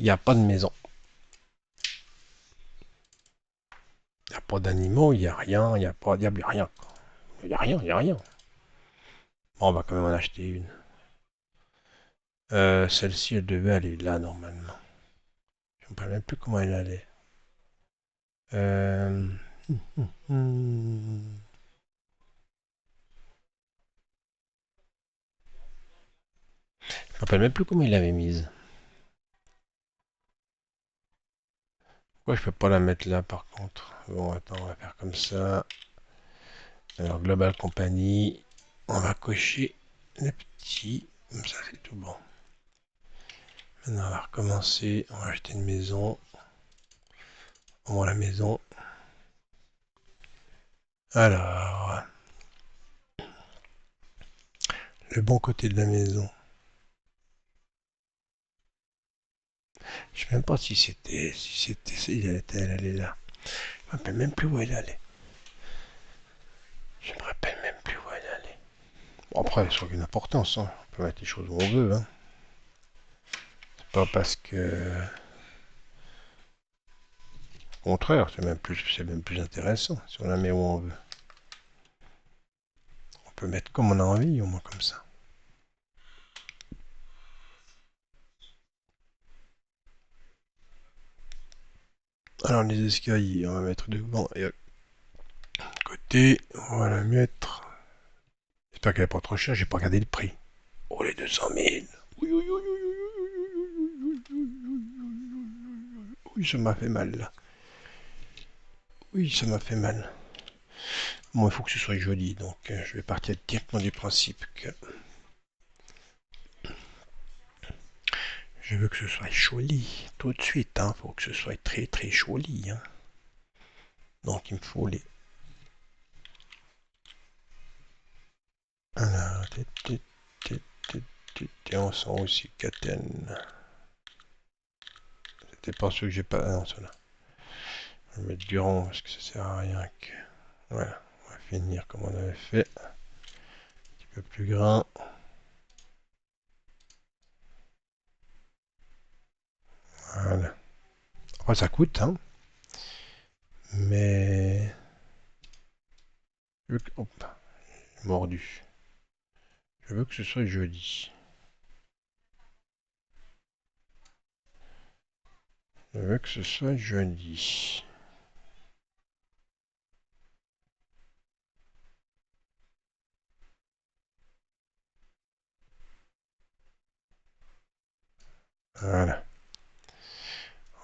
Il n'y a pas de maison. Il n'y a pas d'animaux, il n'y a rien, il n'y a pas, il y a rien. Il n'y a rien, il n'y a rien. Bon, on va quand même en acheter une. Celle-ci, elle devait aller là normalement. Je ne me rappelle même plus comment elle allait. Euh... hmm. Je me rappelle même plus comment il l'avait mise. Pourquoi je peux pas la mettre là par contre? Bon, attends, on va faire comme ça. Alors, Global Company, on va cocher les petits. Comme ça, c'est tout bon. Maintenant, on va recommencer. On va acheter une maison. On voit la maison. Alors, le bon côté de la maison. Je sais même pas si elle allait là. Je me rappelle même plus où elle allait. Je me rappelle même plus où elle allait. Bon, après, ça n'a aucune importance. Hein. On peut mettre les choses où on veut. Hein. C'est pas parce que... Au contraire, c'est même plus intéressant si on la met où on veut. On peut mettre comme on a envie, au moins comme ça. Alors les escaliers, on va mettre devant et à côté. On va la mettre. J'espère qu'elle n'est pas trop chère, j'ai pas regardé le prix. Oh les 200 000. Oui, oui, oui, oui, oui, ça m'a fait mal là. Oui, ça m'a fait mal. Bon, il faut que ce soit joli, donc je vais partir directement du principe que je veux que ce soit joli tout de suite. Hein. Faut que ce soit très très joli. Hein. Donc il me faut les. Alors, on sent aussi Caten. C'était pas ceux que j'ai pas. Ah non, ceux-là. Je vais mettre du rond parce que ça sert à rien que. Voilà, on va finir comme on avait fait. Un petit peu plus grand. Voilà. Après, ça coûte, hein. Mais. Hop, mordu. Je veux que ce soit joli. Je veux que ce soit joli. Voilà.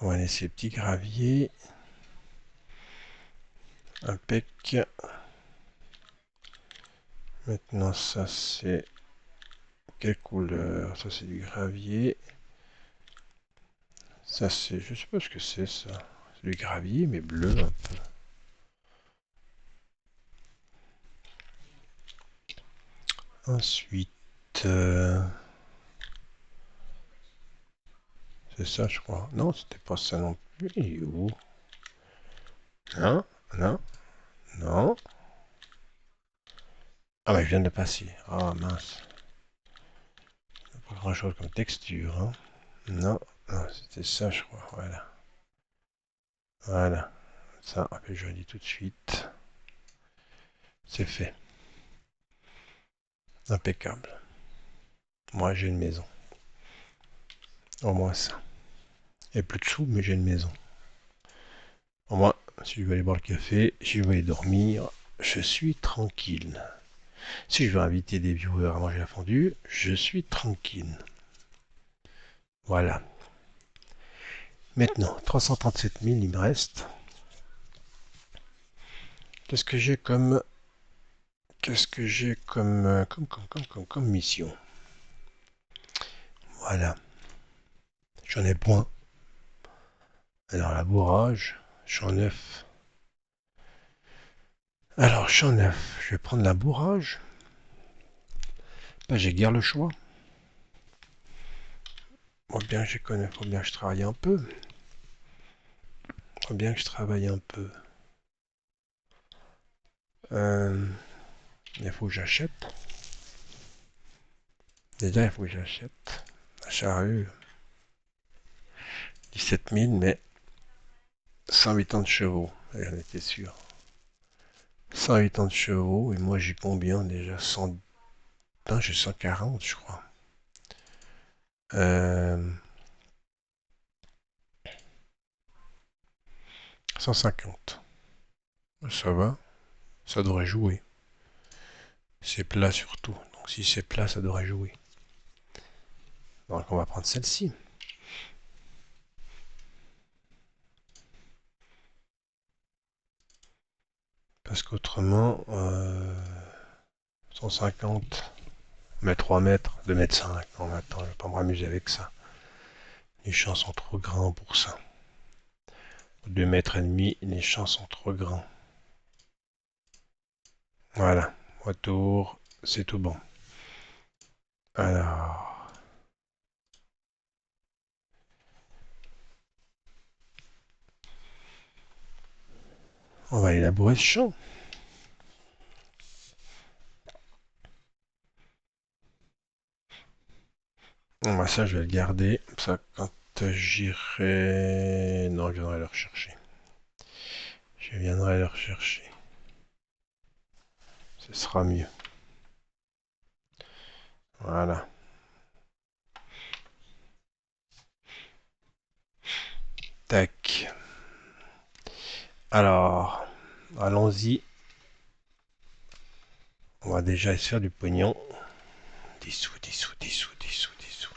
On va laisser petit gravier. Impec. Maintenant, ça c'est. Quelle couleur? Ça c'est du gravier. Ça c'est. Je sais pas ce que c'est ça. C'est du gravier mais bleu un peu. Ensuite. C'est ça, je crois. Non, c'était pas ça non plus. Il est où? Non, non, non. Ah bah je viens de le passer. Ah mince. Pas grand chose comme texture. Hein. Non, non, c'était ça, je crois. Voilà. Voilà. Ça, je le dis tout de suite. C'est fait. Impeccable. Moi, j'ai une maison. Au moins ça. Il n'y a plus de sous, mais j'ai une maison. Au moins, si je veux aller boire le café, si je veux aller dormir, je suis tranquille. Si je veux inviter des viewers à manger la fondue, je suis tranquille. Voilà. Maintenant, 337 000, il me reste. Qu'est-ce que j'ai comme... Qu'est-ce que j'ai comme mission? Voilà. J'en ai point. Alors, la bourrage, j'en 9. Alors, j'en 9. Je vais prendre la bourrage. Ben, j'ai guère le choix. Faut bien que je connais, faut bien que je travaille un peu. Faut bien que je travaille un peu. Il faut que j'achète. Déjà, il faut que j'achète. La charrue, 17 000, mais 180 de chevaux. J'en étais sûr. 180 de chevaux, et moi j'ai combien déjà? 100... Non, j'ai 140, je crois. 150. Ça va, ça devrait jouer. C'est plat surtout. Donc si c'est plat, ça devrait jouer. Donc on va prendre celle-ci. Parce qu'autrement, 150, mais 3 mètres, 2 mètres 5. Non, mais attends, je vais pas m'amuser avec ça. Les champs sont trop grands pour ça. 2 mètres et demi, les champs sont trop grands. Voilà, autour, c'est tout bon. Alors, on va aller labourer ce champ. Bon, bah, ça, je vais le garder. Ça, quand j'irai... Non, je viendrai le rechercher. Je viendrai le rechercher. Ce sera mieux. Voilà. Tac. Alors, allons-y. On va déjà se faire du pognon. 10 sous, 10 sous, 10 sous, 10 sous, 10 sous.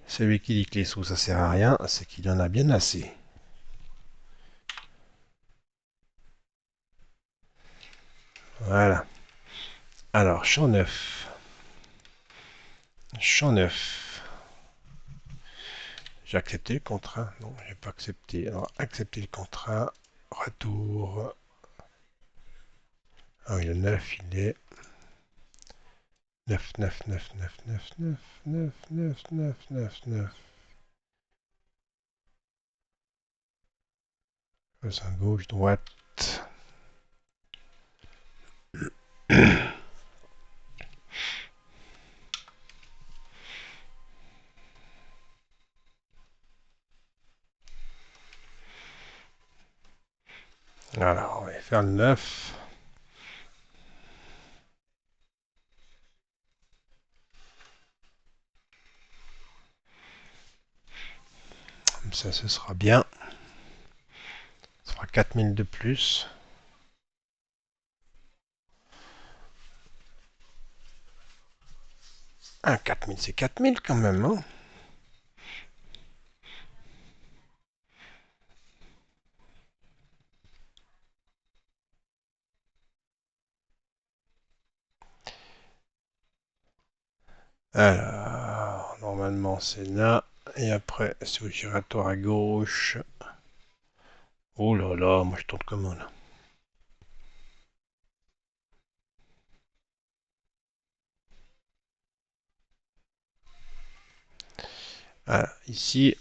Celui qui dit que les sous ça sert à rien, c'est qu'il en a bien assez. Voilà. Alors, champ neuf. Champ neuf. J'ai accepté le contrat. Non, j'ai pas accepté. Alors, accepter le contrat. Retour. Ah oui, le 9, il est 9, 9, 9, 9, 9, 9, 9, 9, 9, 9, 9. Bassin gauche, droite. Alors, on va faire le 9. Comme ça, ce sera bien. Ça fera 4000 de plus. Ah, 4000, c'est 4000 quand même, hein. Alors, normalement, c'est là. Et après, c'est au giratoire à gauche. Oh là là, moi je tourne comment là? Voilà, ici,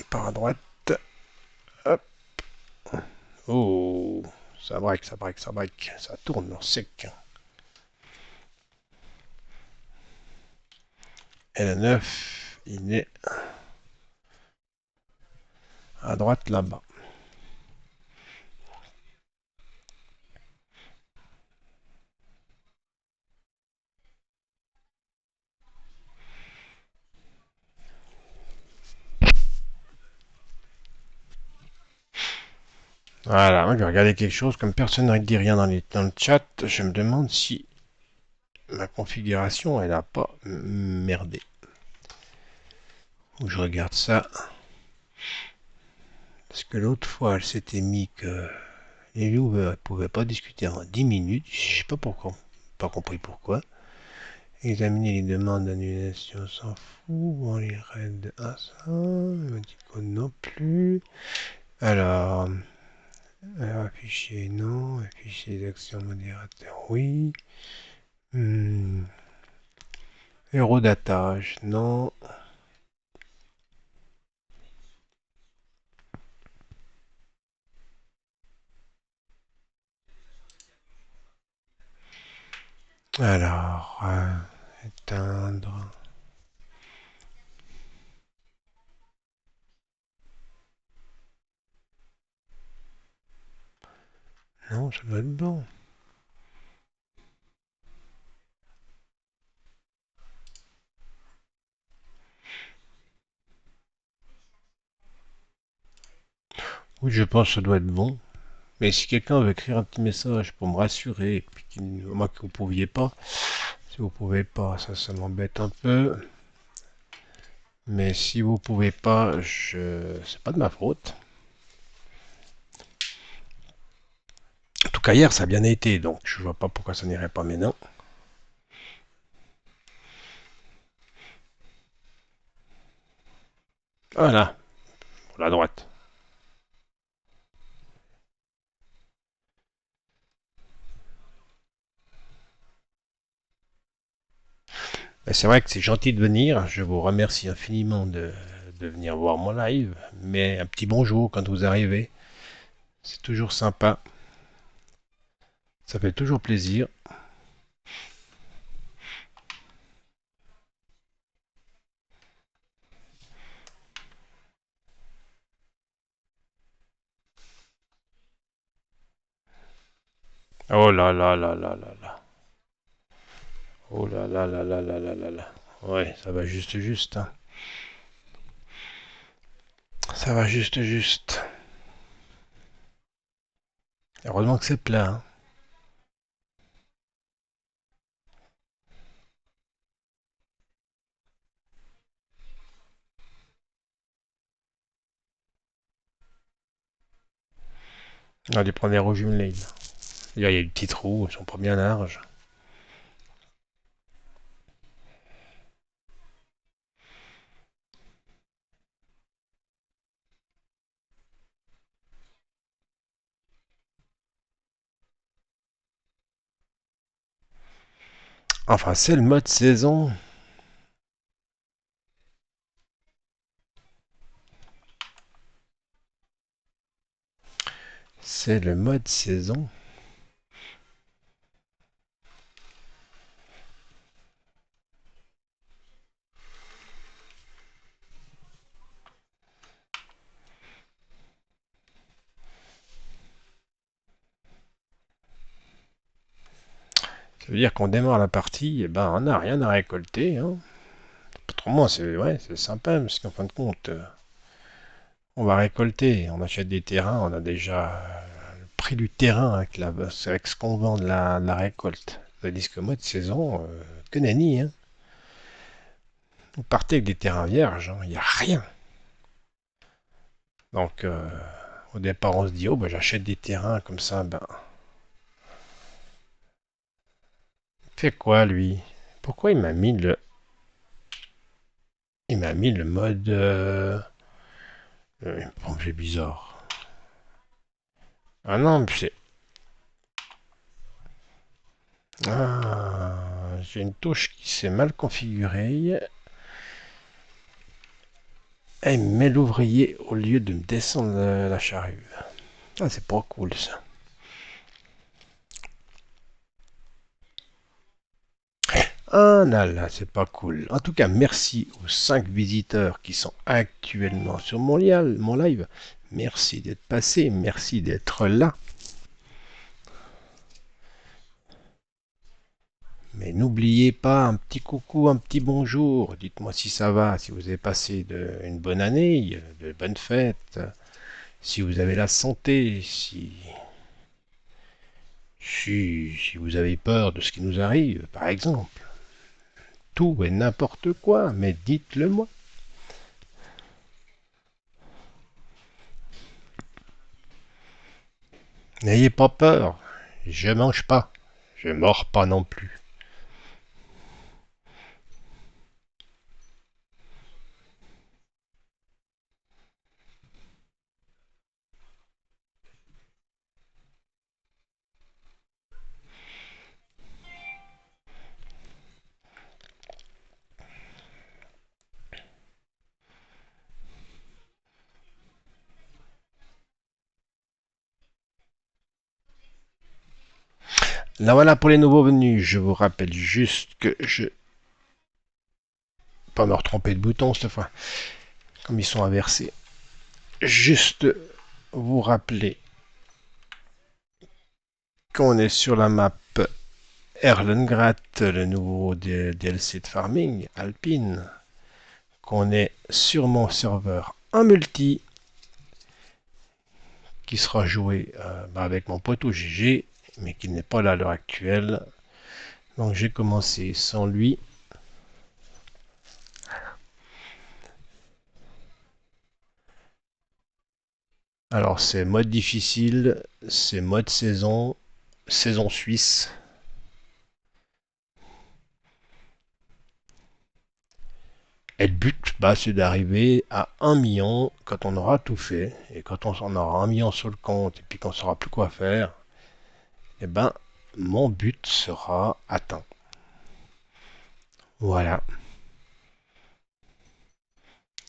par à droite. Hop. Oh, ça break, ça break, ça break. Ça tourne en sec. Et le 9, il est à droite là-bas. Voilà, moi je vais regarder quelque chose. Comme personne ne dit rien dans le chat, je me demande si ma configuration, elle a pas merdé. Ou je regarde ça. Parce que l'autre fois, elle s'était mis que les viewers ne pouvaient pas discuter en 10 minutes. Je sais pas pourquoi. Pas compris pourquoi. Examiner les demandes d'annulation, s'en fout. On les raid à ça. Le code non plus. Alors, afficher non. Afficher les actions modérateurs, oui. Eurodatage, non. Alors, éteindre. Non, ça doit être bon. Oui, je pense que ça doit être bon. Mais si quelqu'un veut écrire un petit message pour me rassurer, et puis moi que vous pouviez pas, si vous pouvez pas, ça m'embête un peu. Mais si vous pouvez pas, c'est pas de ma faute. En tout cas, hier, ça a bien été, donc je vois pas pourquoi ça n'irait pas maintenant. Voilà, pour la droite. C'est vrai que c'est gentil de venir. Je vous remercie infiniment de venir voir mon live. Mais un petit bonjour quand vous arrivez. C'est toujours sympa. Ça fait toujours plaisir. Oh là là là là là là. Oh là là là là là là là là. Ouais, ça va juste juste, hein. Ça va juste juste. Heureusement que c'est plein, hein. On a dû prendre des roues jumelées. Il y a des petits trous, ils sont pas bien larges. Enfin, c'est le mode saison. C'est le mode saison. Ça veut dire qu'on démarre la partie, et ben on n'a rien à récolter, hein. Autrement, c'est ouais, c'est sympa, parce qu'en fin de compte, on va récolter, on achète des terrains, on a déjà le prix du terrain avec ce qu'on vend de la récolte. Tandis que mode saison, que nenni, hein. Vous partez avec des terrains vierges, hein, il n'y a rien. Donc, au départ, on se dit, oh, ben, j'achète des terrains comme ça, ben. Fait quoi, lui? Pourquoi il m'a mis le. Il m'a mis le mode. C'est bizarre. Ah non, mais c'est. Ah, j'ai une touche qui s'est mal configurée. Elle me met l'ouvrier au lieu de me descendre la charrue. Ah, c'est pas cool ça. Ah là là, c'est pas cool. En tout cas, merci aux 5 visiteurs qui sont actuellement sur mon live. Merci d'être passé, merci d'être là. Mais n'oubliez pas un petit coucou, un petit bonjour. Dites-moi si ça va, si vous avez passé une bonne année, de bonnes fêtes, si vous avez la santé, si vous avez peur de ce qui nous arrive, par exemple. Tout et n'importe quoi, mais dites-le moi. N'ayez pas peur. Je mange pas. Je mords pas non plus. Là voilà pour les nouveaux venus. Je vous rappelle juste que je... Pas me retromper de bouton cette fois. Comme ils sont inversés. Juste vous rappeler qu'on est sur la map Erlengratt, le nouveau DLC de farming, Alpine. Qu'on est sur mon serveur en multi qui sera joué avec mon poteau GG, mais qui n'est pas là à l'heure actuelle. Donc j'ai commencé sans lui. Alors c'est mode difficile, c'est mode saison, saison suisse. Et le but, bah, c'est d'arriver à 1 million quand on aura tout fait. Et quand on en aura 1 million sur le compte et puis qu'on ne saura plus quoi faire, eh ben, mon but sera atteint. Voilà.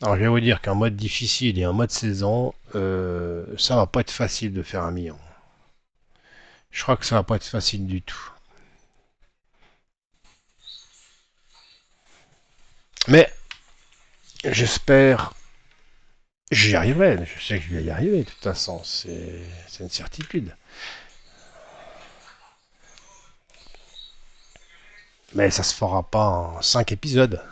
Alors je vais vous dire qu'en mode difficile et en mode saison, ça va pas être facile de faire 1 million. Je crois que ça va pas être facile du tout. Mais j'espère, j'y arriverai. Je sais que je vais y arriver de toute façon. C'est une certitude. Mais ça se fera pas en 5 épisodes.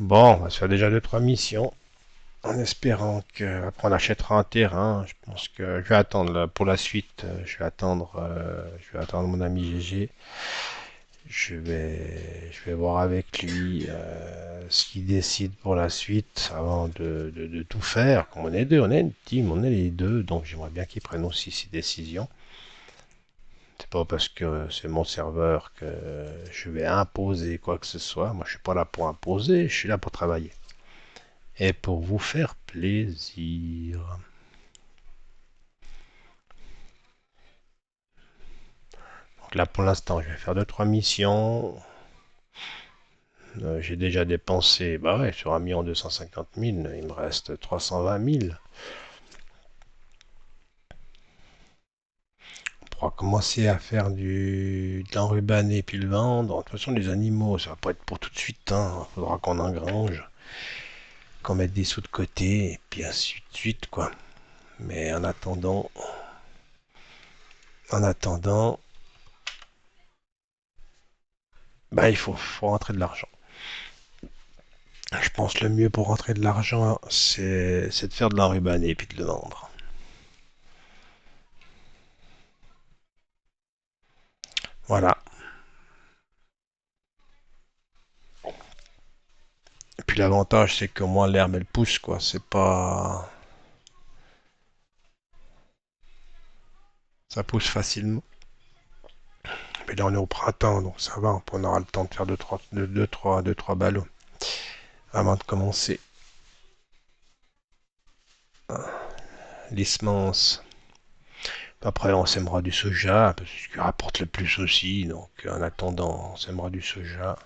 Bon, on va se faire déjà deux trois missions. En espérant que après on achètera un terrain. Je pense que je vais attendre pour la suite. Je vais attendre mon ami GG. Je vais voir avec lui ce qu'il décide pour la suite avant de tout faire. Comme on est deux, on est une team, on est les deux, donc j'aimerais bien qu'il prenne aussi ses décisions. C'est pas parce que c'est mon serveur que je vais imposer quoi que ce soit. Moi, je suis pas là pour imposer, je suis là pour travailler et pour vous faire plaisir. Donc là, pour l'instant, je vais faire deux trois missions. J'ai déjà dépensé, bah ouais, sur 1 250 000, il me reste 320 000. On pourra commencer à faire de l'enrubané puis le vendre. De toute façon, les animaux, ça va pas être pour tout de suite. Hein. Il faudra qu'on engrange, qu'on mette des sous de côté, et puis ainsi de suite, quoi. Mais en attendant, bah, il faut rentrer de l'argent. Je pense que le mieux pour rentrer de l'argent, c'est de faire de l'enrubané et puis de le vendre. Voilà. Et puis l'avantage, c'est qu'au moins l'herbe, elle pousse, quoi. C'est pas... Ça pousse facilement. Mais là, on est au printemps, donc ça va. On aura le temps de faire deux, trois ballots avant de commencer. Les semences. Après, on sèmera du soja, parce que c'est ce qui rapporte le plus aussi. Donc, en attendant, on sèmera du soja.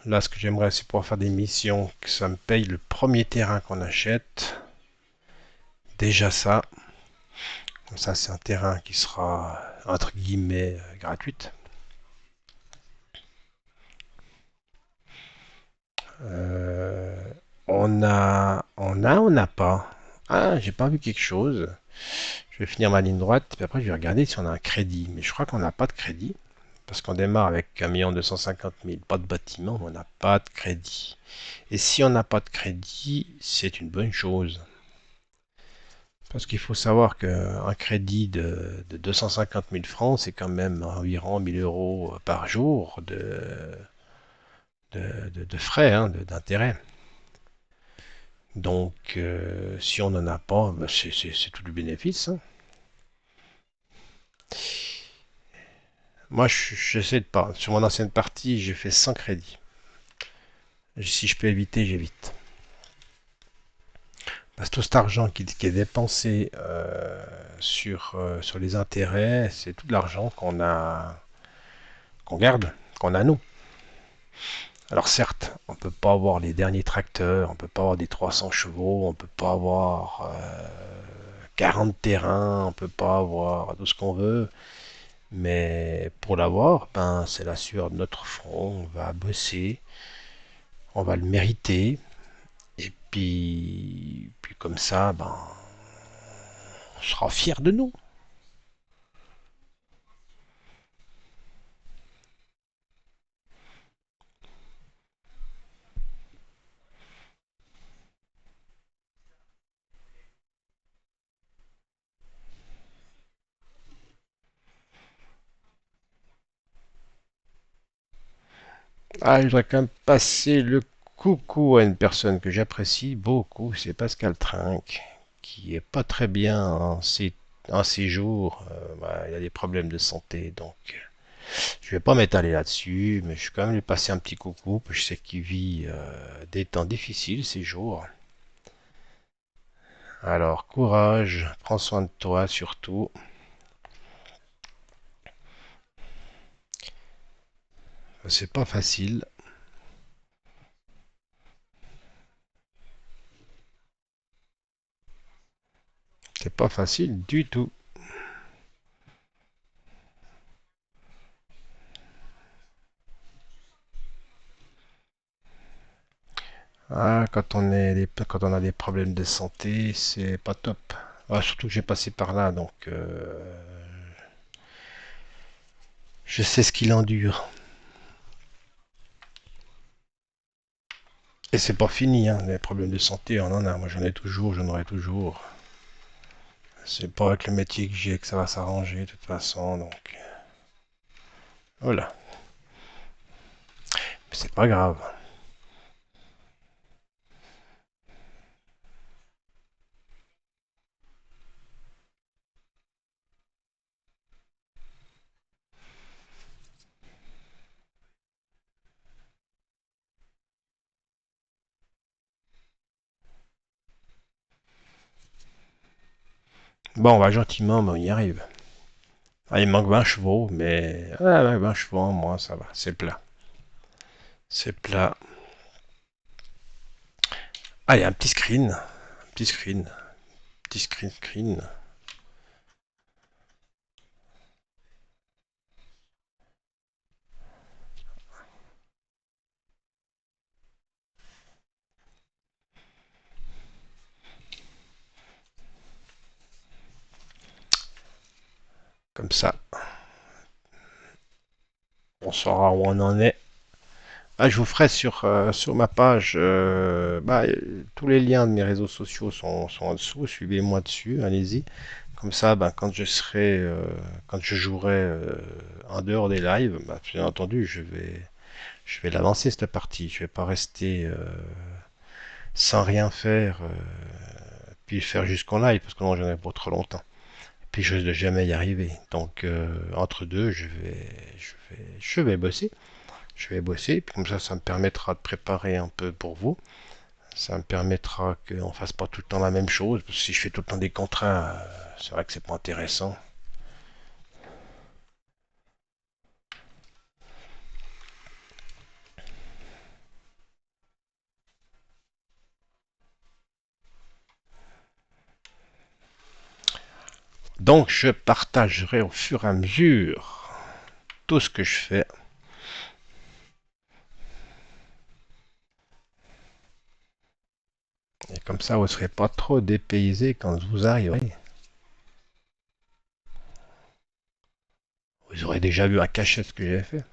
Là, ce que j'aimerais, c'est pouvoir faire des missions, que ça me paye le premier terrain qu'on achète. Déjà ça. Comme ça, c'est un terrain qui sera, entre guillemets, gratuite. Euh, on n'a pas. Ah, j'ai pas vu quelque chose. Je vais finir ma ligne droite, puis après je vais regarder si on a un crédit. Mais je crois qu'on n'a pas de crédit, parce qu'on démarre avec 1 250 000. Pas de bâtiment, on n'a pas de crédit. Et si on n'a pas de crédit, c'est une bonne chose. Parce qu'il faut savoir qu'un crédit de 250 000 francs, c'est quand même environ 1 000 euros par jour de frais, hein, d'intérêt. Donc, si on n'en a pas, bah, c'est tout du bénéfice. Hein. Moi, j'essaie de pas. Sur mon ancienne partie, j'ai fait 100 crédits. Si je peux éviter, j'évite. Parce que tout cet argent qui est dépensé sur les intérêts, c'est tout de l'argent qu'on garde, qu'on a nous. Alors certes, on peut pas avoir les derniers tracteurs, on peut pas avoir des 300 chevaux, on peut pas avoir 40 terrains, on peut pas avoir tout ce qu'on veut, mais pour l'avoir, ben c'est la sueur de notre front, on va bosser, on va le mériter, et puis comme ça, ben on sera fier de nous. Ah, je voudrais quand même passer le coucou à une personne que j'apprécie beaucoup, c'est Pascal Trinque, qui est pas très bien en ces jours. Il a des problèmes de santé, donc je vais pas m'étaler là-dessus, mais je vais quand même lui passer un petit coucou, parce que je sais qu'il vit des temps difficiles ces jours. Alors, courage, prends soin de toi surtout. C'est pas facile, c'est pas facile du tout. Ah, quand on a des problèmes de santé, c'est pas top. Ah, surtout que j'ai passé par là, donc je sais ce qu'il endure. Et c'est pas fini, hein, les problèmes de santé, on en a. Moi, j'en ai toujours, j'en aurai toujours. C'est pas avec le métier que j'ai que ça va s'arranger, de toute façon, donc voilà. Mais c'est pas grave. Bon, on va gentiment, mais on y arrive. Ah, il manque 20 chevaux, mais ah, ouais, 20 chevaux en moins, ça va, c'est plat. C'est plat. Ah, il y a un petit screen. Un petit screen. Petit screen. Comme ça, on saura où on en est. Ah, je vous ferai sur ma page, tous les liens de mes réseaux sociaux sont en dessous. Suivez-moi dessus, allez-y. Comme ça, quand je jouerai en dehors des lives, bien entendu, je vais l'avancer cette partie. Je vais pas rester sans rien faire, puis faire jusqu'en live, parce que non, j'en ai pas trop longtemps. Puis je risque de jamais y arriver. Donc, entre deux, je vais bosser. Je vais bosser, puis comme ça me permettra de préparer un peu pour vous. Ça me permettra qu'on fasse pas tout le temps la même chose. Parce que si je fais tout le temps des contrats, c'est vrai que c'est pas intéressant. Donc je partagerai au fur et à mesure tout ce que je fais. Et comme ça, vous ne serez pas trop dépaysé quand vous arriverez. Vous aurez déjà vu à cachet ce que j'ai fait.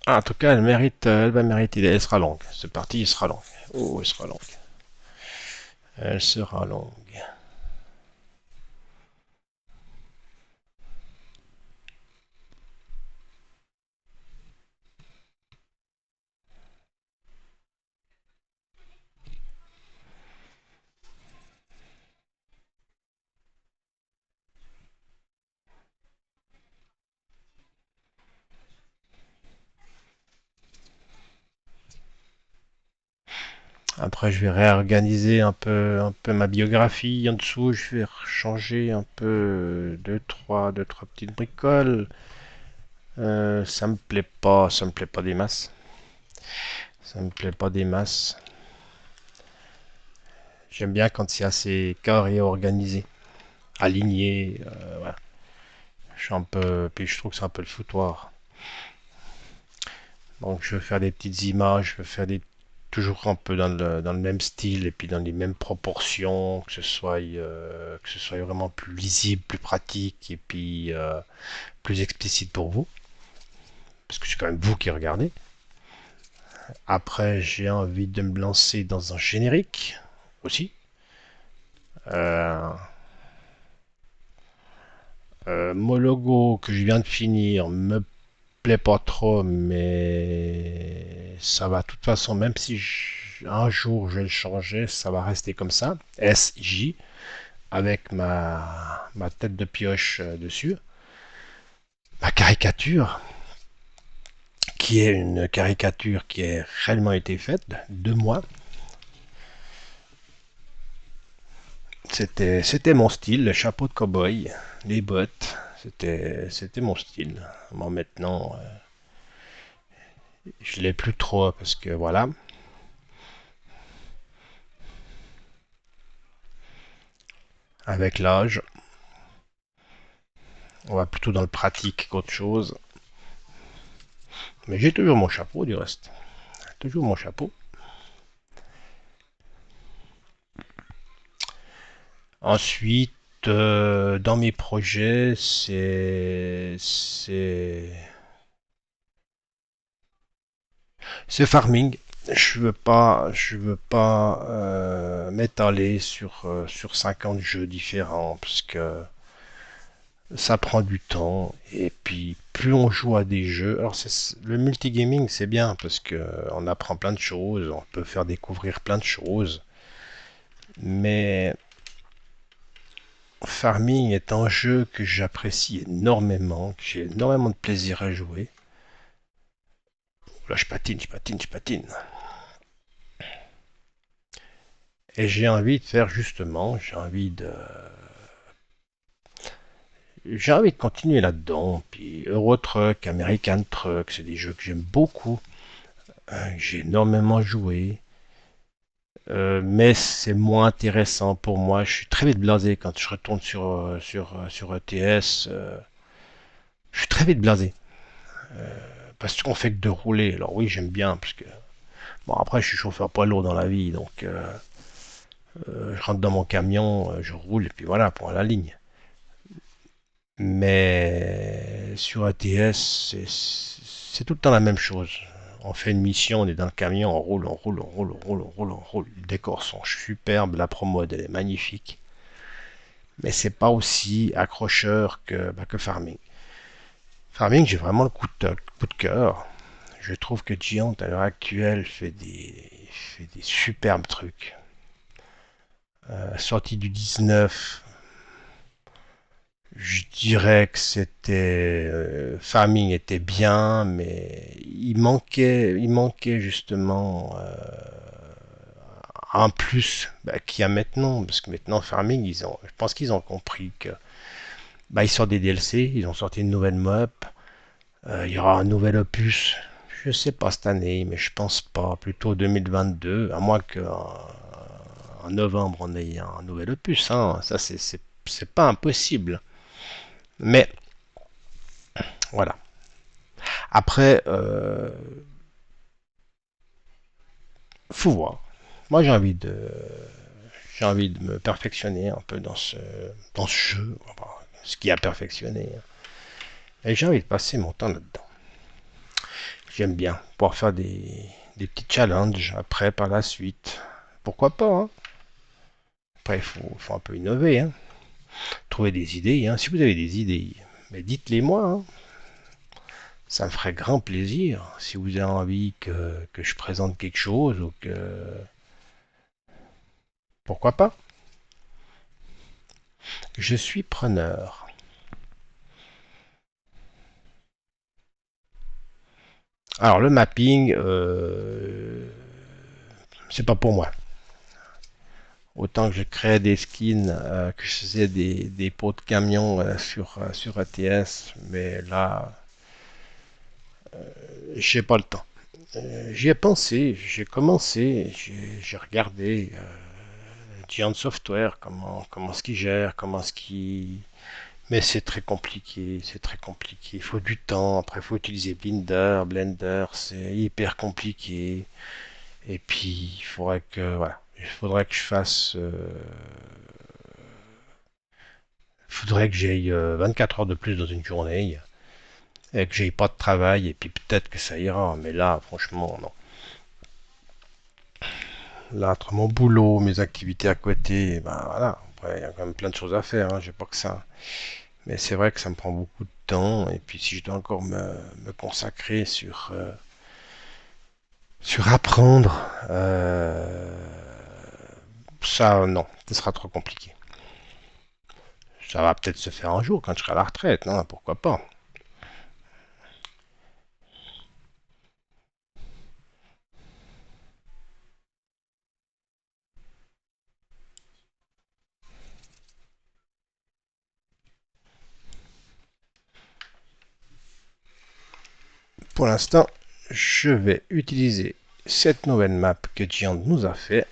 Ah, en tout cas, elle va mériter, elle sera longue. Cette partie, elle sera longue. Oh, elle sera longue. Elle sera longue. Après, je vais réorganiser un peu ma biographie en dessous. Je vais changer un peu deux, trois petites bricoles. Ça me plaît pas des masses. Ça me plaît pas des masses. J'aime bien quand c'est assez carré et organisé, aligné. Voilà. Je suis un peu, puis je trouve que c'est un peu le foutoir. Donc je veux faire des petites images, je veux faire des toujours un peu dans le même style et puis dans les mêmes proportions, que ce soit vraiment plus lisible, plus pratique et puis plus explicite pour vous, parce que c'est quand même vous qui regardez. Après, j'ai envie de me lancer dans un générique aussi. Euh, mon logo que je viens de finir me plaît pas trop, mais ça va de toute façon, même si un jour je vais le changer, ça va rester comme ça. SJ avec ma tête de pioche dessus. Ma caricature, qui est une caricature qui a réellement été faite de moi. C'était mon style, le chapeau de cow-boy, les bottes, c'était mon style. Bon, maintenant, je l'ai plus trop parce que voilà, avec l'âge, on va plutôt dans le pratique qu'autre chose. Mais j'ai toujours mon chapeau du reste, toujours mon chapeau. Ensuite, dans mes projets, c'est farming. Je veux pas m'étaler sur 50 jeux différents parce que ça prend du temps. Et puis, plus on joue à des jeux, alors le multigaming, c'est bien parce que on apprend plein de choses, on peut faire découvrir plein de choses. Mais farming est un jeu que j'apprécie énormément, que j'ai énormément de plaisir à jouer. Là, je patine, je patine, je patine. Et j'ai envie de faire justement, j'ai envie de continuer là-dedans. Puis Euro Truck, American Truck, c'est des jeux que j'aime beaucoup, que j'ai énormément joué. Mais c'est moins intéressant pour moi. Je suis très vite blasé quand je retourne sur ETS. Je suis très vite blasé. Parce qu'on fait que de rouler. Alors oui, j'aime bien. Parce que, bon, après, je suis chauffeur poids lourd dans la vie. Donc, je rentre dans mon camion, je roule. Et puis voilà, pour la ligne. Mais sur ATS, c'est tout le temps la même chose. On fait une mission, on est dans le camion, on roule, on roule, on roule, on roule, on roule, on roule. Les décors sont superbes, la promo elle est magnifique. Mais c'est pas aussi accrocheur que Farming. Farming, j'ai vraiment le coup de cœur. Je trouve que Giant à l'heure actuelle fait des superbes trucs. Sorti du 19, je dirais que Farming était bien, mais il manquait justement un plus qu'il y a maintenant, parce que maintenant Farming, je pense qu'ils ont compris que ils sortent des DLC, ils ont sorti une nouvelle map, il y aura un nouvel opus. Je sais pas cette année, mais je pense pas. Plutôt 2022, à moins qu'en novembre on ait un nouvel opus. Hein. Ça, c'est pas impossible. Mais voilà. Après, faut voir. Moi, j'ai envie de me perfectionner un peu dans ce jeu, ce qui a perfectionné. Et j'ai envie de passer mon temps là-dedans. J'aime bien pouvoir faire des petits challenges après par la suite. Pourquoi pas, hein. Après, faut un peu innover, hein. Trouver des idées, hein. Si vous avez des idées, mais dites-les moi, hein. Ça me ferait grand plaisir si vous avez envie que je présente quelque chose ou que... Pourquoi pas? Je suis preneur. Alors le mapping, c'est pas pour moi. Autant que je crée des skins, que je faisais des pots de camion sur ATS, mais là, j'ai pas le temps. J'y ai pensé, j'ai commencé, j'ai regardé Giant Software, comment ce qu'ils gèrent, comment ce qu'ils... Mais c'est très compliqué, c'est très compliqué. Il faut du temps, après il faut utiliser Blender, c'est hyper compliqué. Et puis il faudrait que, voilà, il faudrait que je fasse... faudrait que j'aille 24 heures de plus dans une journée, et que j'aille pas de travail, et puis peut-être que ça ira. Mais là, franchement, non. Là, entre mon boulot, mes activités à côté, ben voilà. Après, il y a quand même plein de choses à faire, hein, j'ai pas que ça. Mais c'est vrai que ça me prend beaucoup de temps. Et puis si je dois encore me consacrer sur apprendre, ça, non, ce sera trop compliqué. Ça va peut-être se faire un jour quand je serai à la retraite, non, pourquoi pas. Pour l'instant, je vais utiliser cette nouvelle map que Giant nous a fait,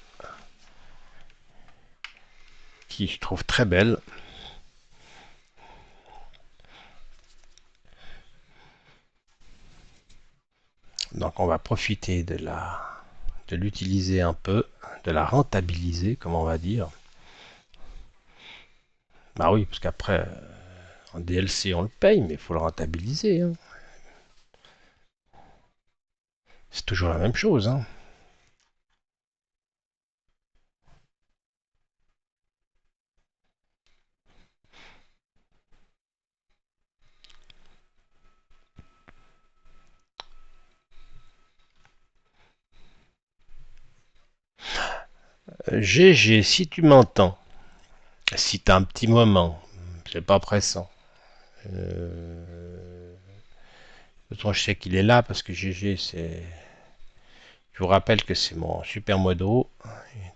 qui je trouve très belle. Donc on va profiter de l'utiliser un peu, de la rentabiliser, comme on va dire. Bah oui, parce qu'après, en DLC on le paye, mais il faut le rentabiliser, hein. C'est toujours la même chose, hein. GG, si tu m'entends, si t'as un petit moment, c'est pas pressant. De toute façon, je sais qu'il est là parce que GG, c'est. Je vous rappelle que c'est mon super modo,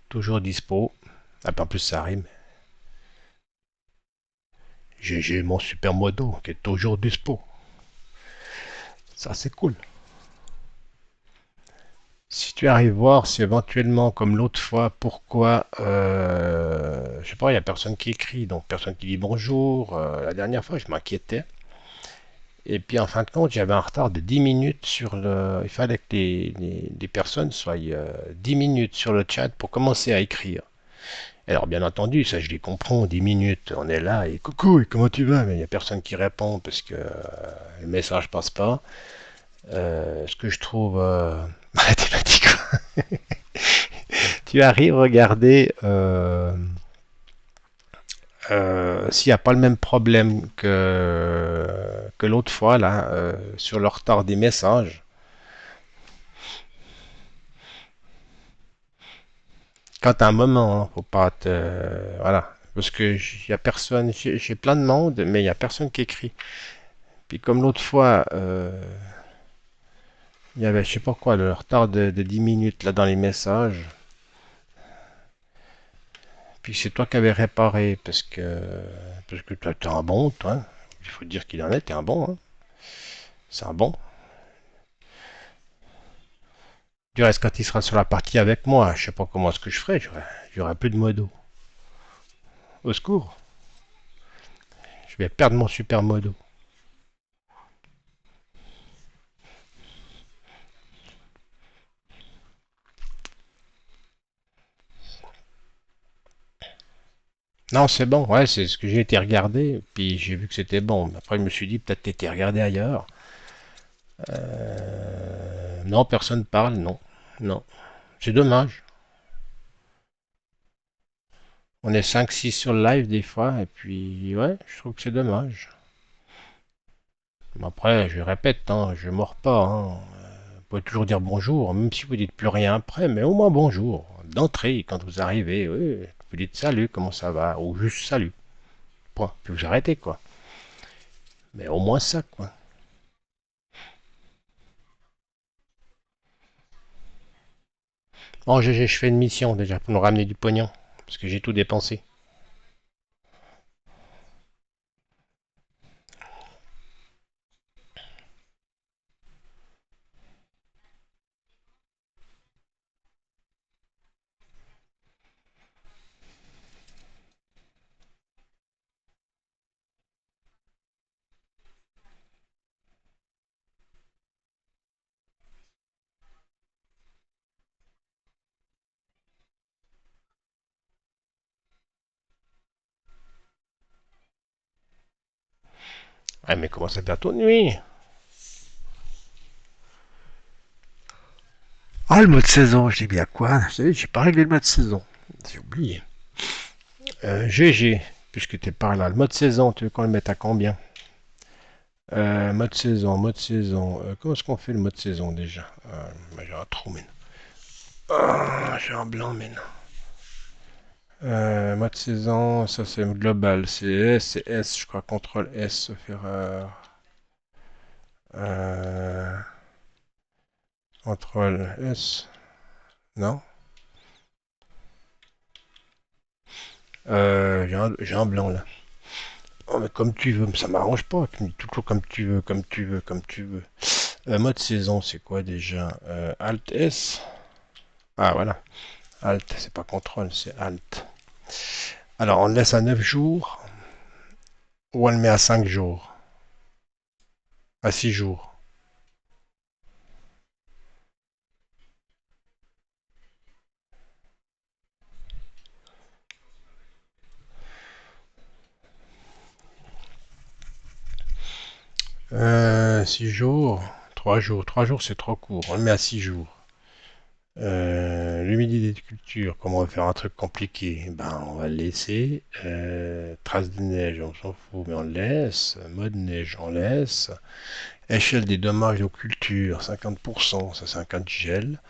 toujours dispo. Ah, en plus, ça rime. GG, mon super modo, qui est toujours dispo. Ça, c'est cool. Si tu arrives voir si éventuellement, comme l'autre fois, pourquoi, je sais pas, il y a personne qui écrit, donc personne qui dit bonjour. La dernière fois, je m'inquiétais. Et puis en fin de compte, j'avais un retard de 10 minutes sur le. Il fallait que les personnes soient 10 minutes sur le chat pour commencer à écrire. Alors bien entendu, ça je les comprends, 10 minutes, on est là et coucou, et comment tu vas? Mais il n'y a personne qui répond parce que le message passe pas. Ce que je trouve... tu m'as dit quoi? Tu arrives à regarder s'il n'y a pas le même problème que l'autre fois là, sur le retard des messages. Quand t'as un moment, hein, faut pas te... voilà. Parce que y a personne, j'ai plein de monde, mais il y a personne qui écrit. Puis comme l'autre fois, il y avait, je sais pas quoi, le retard de 10 minutes là dans les messages. Puis c'est toi qui avais réparé parce que toi, t'es un bon, toi. Il faut dire qu'il en est, t'es un bon, hein. C'est un bon. Du reste, quand il sera sur la partie avec moi, je sais pas comment ce que je ferai. J'aurai plus de modo. Au secours. Je vais perdre mon super modo. Non, c'est bon. Ouais, c'est ce que j'ai été regardé. Puis j'ai vu que c'était bon. Après, je me suis dit, peut-être t'étais regardé ailleurs. Non, personne parle. Non. Non. C'est dommage. On est 5-6 sur le live des fois. Et puis, ouais, je trouve que c'est dommage. Après, je répète, hein, je mords pas, hein. Vous pouvez toujours dire bonjour, même si vous dites plus rien après, mais au moins bonjour. D'entrée, quand vous arrivez, oui, vous dites salut, comment ça va, ou juste salut. Point. Puis vous arrêtez, quoi. Mais au moins ça, quoi. Bon, GG, je fais une mission déjà pour nous ramener du pognon, parce que j'ai tout dépensé. Ah, mais comment ça bientôt nuit? Ah, le mode saison, je dis bien quoi? J'ai pas réglé le mode saison. J'ai oublié. GG, puisque t'es par là. Le mode saison, tu veux qu'on le mette à combien? Mode saison, mode saison. Comment est-ce qu'on fait le mode saison déjà? J'ai un trou, mais non. Ah, j'ai un blanc, mais non. Mode saison, ça c'est global. C'est S, je crois. CTRL S, sauf erreur. Euh, CTRL S. Non? J'ai un blanc là. Oh, mais comme tu veux, mais ça m'arrange pas. Tu me dis toujours comme tu veux, comme tu veux, comme tu veux. Mode saison, c'est quoi déjà? Alt S. Ah voilà. Alt, c'est pas contrôle, c'est Alt. Alors, on le laisse à 9 jours ou on le met à 5 jours? À 6 jours. Six jours. 3 jours. 3 jours, c'est trop court. On le met à 6 jours. L'humidité de culture, comment on va faire un truc compliqué? Ben, on va le laisser. Traces de neige, on s'en fout, mais on le laisse. Mode neige, on laisse. Échelle des dommages aux cultures, 50%, ça c'est un cas de gel.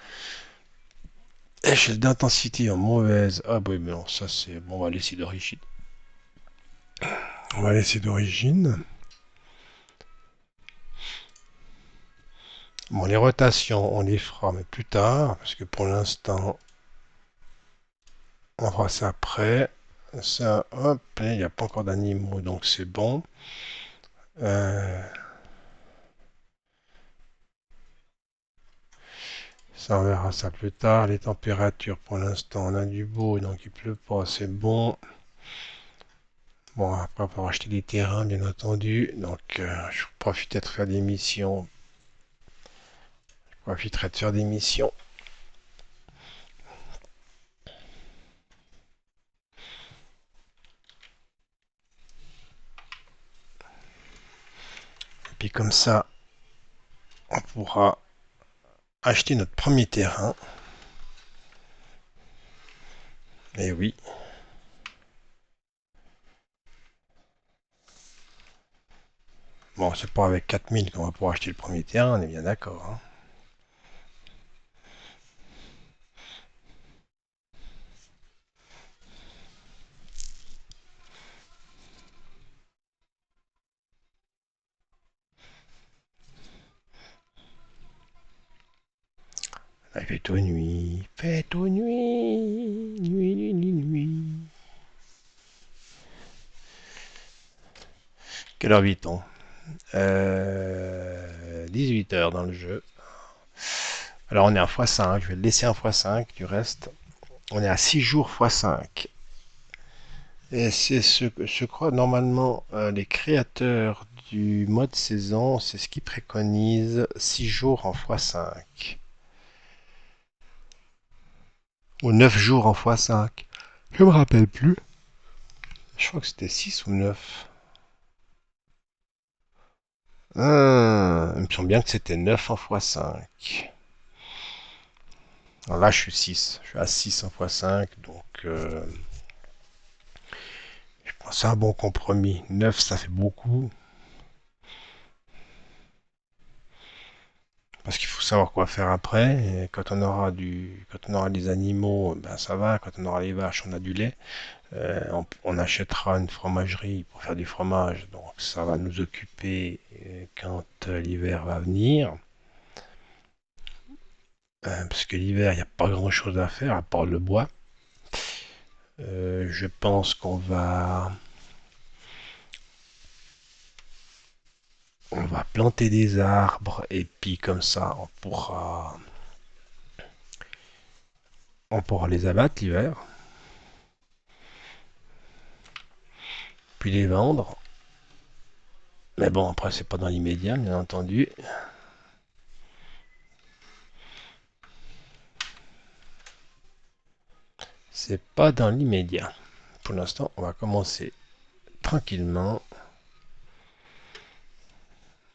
Échelle d'intensité en mauvaise. Ah oui, mais non, ça c'est. Bon, on va laisser d'origine. On va laisser d'origine. Bon, les rotations, on les fera, mais plus tard, parce que pour l'instant, on fera ça après. Ça, hop, il n'y a pas encore d'animaux, donc c'est bon. Euh, Ça, on verra ça plus tard. Les températures, pour l'instant, on a du beau, donc il pleut pas, c'est bon. Bon, après, on va acheter des terrains, bien entendu. Donc, je profiterai de faire des missions. Je profiterai de faire des missions. Et puis, comme ça, on pourra acheter notre premier terrain. Et oui. Bon, c'est pas avec 4000 qu'on va pouvoir acheter le premier terrain, on est bien d'accord, hein. Il fait tout nuit. Fait tout nuit. Nuit, nuit, nuit, nuit. Quelle heure vit-on? 18 heures dans le jeu. Alors on est à x5, je vais le laisser en x5 du reste. On est à 6 jours x5. Et c'est ce que je crois normalement les créateurs du mode saison, c'est ce qu'ils préconisent 6 jours en x5. Ou 9 jours en x5. Je me rappelle plus. Je crois que c'était 6 ou 9. Il me semble bien que c'était 9 en x5. Alors là, je suis 6. Je suis à 6 en x5. Donc, je pense que c'est un bon compromis. 9, ça fait beaucoup. Parce qu'il faut savoir quoi faire après. Et quand on aura des animaux, ben ça va. Quand on aura les vaches, on a du lait. On achètera une fromagerie pour faire du fromage. Donc ça va nous occuper quand l'hiver va venir. Parce que l'hiver, il n'y a pas grand chose à faire à part le bois. Je pense on va planter des arbres et puis comme ça on pourra les abattre l'hiver, puis les vendre. Mais bon, après c'est pas dans l'immédiat, bien entendu. C'est pas dans l'immédiat. Pour l'instant, on va commencer tranquillement.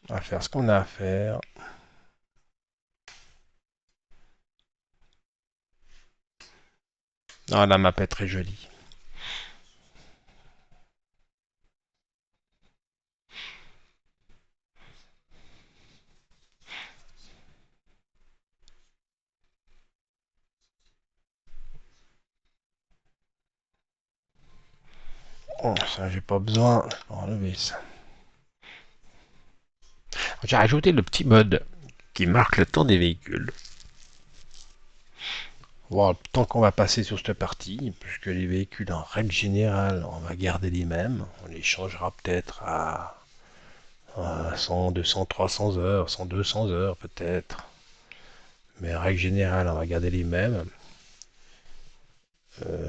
On va faire ce qu'on a à faire. Ah, la map est très jolie. Oh, ça, j'ai pas besoin. Je peux enlever ça. J'ai rajouté le petit mode qui marque le temps des véhicules. Voir le temps qu'on va passer sur cette partie, puisque les véhicules en règle générale, on va garder les mêmes. On les changera peut-être à 100, 200, 300 heures, 100, 200 heures peut-être. Mais en règle générale, on va garder les mêmes.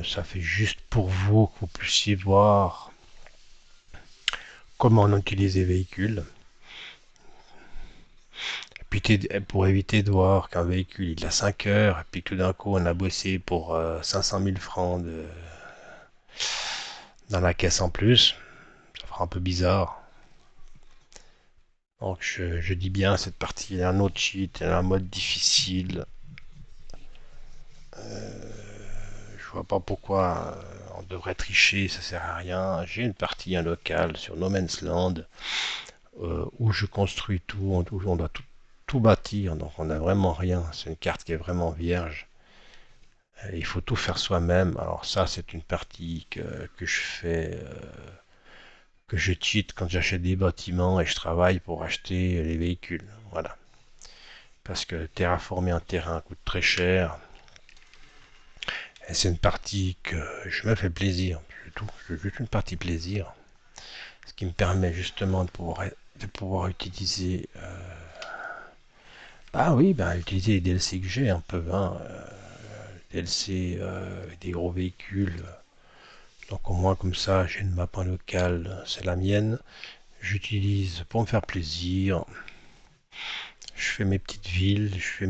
Ça fait juste pour vous que vous puissiez voir comment on utilise les véhicules. Et puis pour éviter de voir qu'un véhicule il a 5 heures et puis que tout d'un coup on a bossé pour 500 000 francs dans la caisse en plus, ça fera un peu bizarre. Donc je dis bien cette partie, il y a un autre cheat, il y a un mode difficile. Je vois pas pourquoi on devrait tricher, ça sert à rien. J'ai une partie, un local sur No Man's Land où je construis tout, où on doit tout bâtir, donc on n'a vraiment rien. C'est une carte qui est vraiment vierge. Il faut tout faire soi-même. Alors ça, c'est une partie que je fais, que je cheat quand j'achète des bâtiments et je travaille pour acheter les véhicules. Voilà. Parce que terraformer un terrain coûte très cher. Et c'est une partie que je me fais plaisir. C'est tout. C'est juste une partie plaisir. Ce qui me permet justement de pouvoir utiliser. Ah oui, bah, utiliser les DLC que j'ai un peu. Hein, DLC des gros véhicules. Donc au moins comme ça, j'ai une map en local, c'est la mienne. J'utilise pour me faire plaisir. Je fais mes petites villes, je fais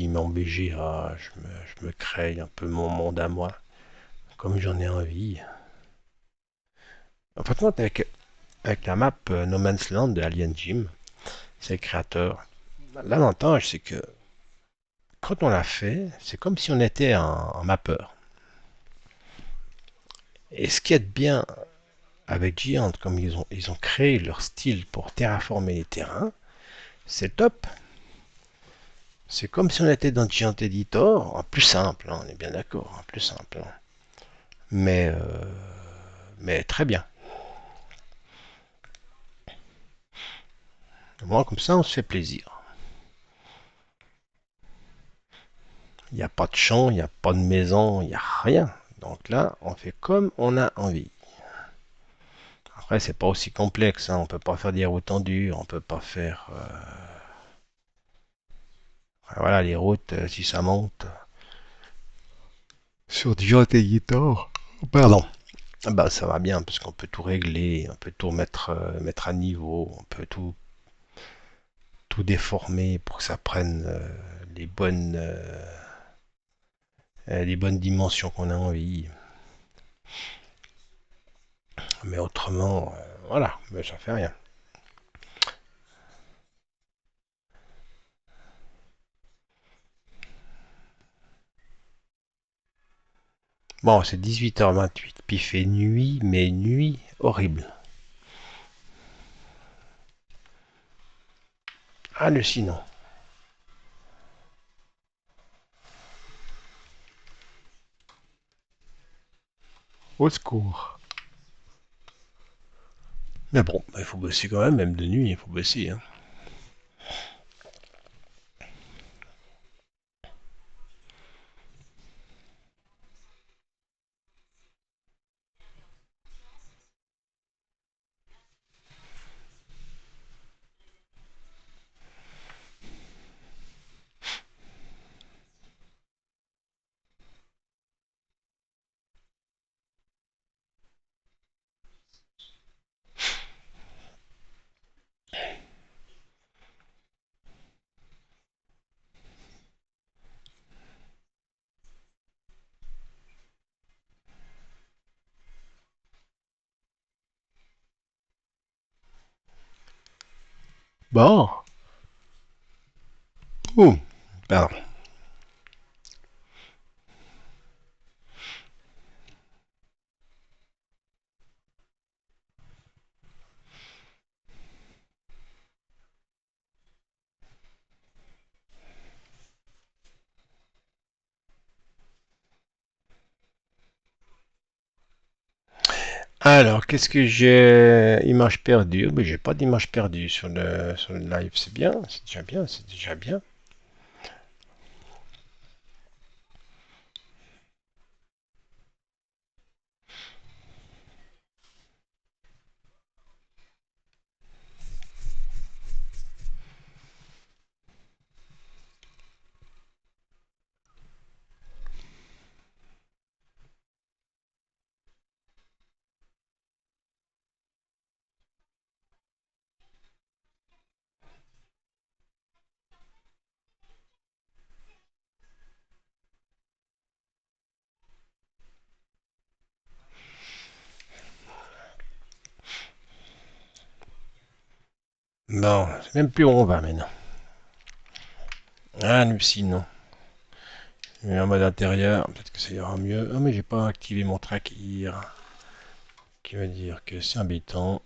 mon BGA, je me crée un peu mon monde à moi, comme j'en ai envie. En fait, moi, avec la map No Man's Land de Alien Gym, c'est le créateur. L'avantage, c'est que quand on l'a fait, c'est comme si on était un mappeur. Et ce qui est bien avec Giant, comme ils ont créé leur style pour terraformer les terrains, c'est top. C'est comme si on était dans Giant Editor, en plus simple, hein, on est bien d'accord, en plus simple. Hein. Mais, euh, mais très bien. Moi, comme ça, on se fait plaisir. Il n'y a pas de champ, il n'y a pas de maison, il n'y a rien. Donc là, on fait comme on a envie. Après, c'est pas aussi complexe, hein. On peut pas faire des routes tendues, on peut pas faire. Voilà, les routes, si ça monte. Sur Giant Editor. Pardon. Bah, ça va bien, parce qu'on peut tout régler, on peut tout mettre à niveau, on peut tout déformer pour que ça prenne les bonnes dimensions qu'on a envie. Mais autrement, voilà, mais ça fait rien. Bon, c'est 18h28, puis il fait nuit, mais nuit horrible. Hallucinant. Au secours. Mais bon, il faut bosser quand même de nuit, il faut bosser. Hein. Bon. Ouh. Pardon. Alors, qu'est-ce que j'ai? Image perdue. Mais j'ai pas d'image perdue sur le live. C'est bien, c'est déjà bien, c'est déjà bien. Bon, c'est même plus où on va maintenant. Ah, sinon. Je mets en mode intérieur, peut-être que ça ira mieux. Ah, mais j'ai pas activé mon track hier. Qui veut dire que c'est embêtant.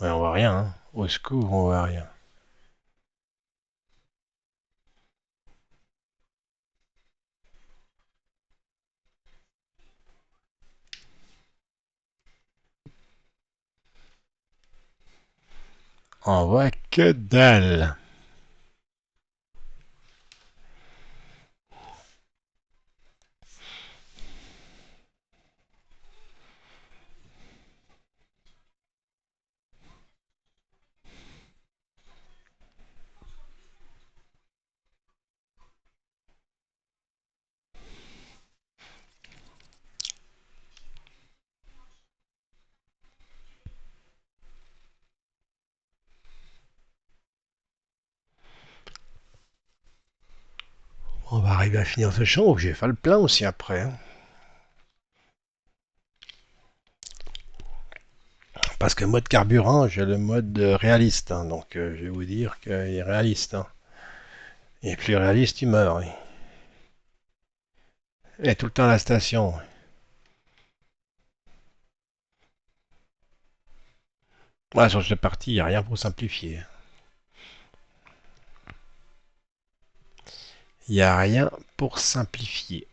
Ouais, on voit rien, hein. Au secours, on voit rien. On voit que dalle. On va arriver à finir ce champ, j'ai fait le plein aussi après, hein. Parce que mode carburant, j'ai le mode réaliste, hein. Donc je vais vous dire qu'il est réaliste, hein. Et plus réaliste, il meurt, oui. Et tout le temps à la station. Ouais, sur cette partie, il n'y a rien pour simplifier. Il n'y a rien pour simplifier.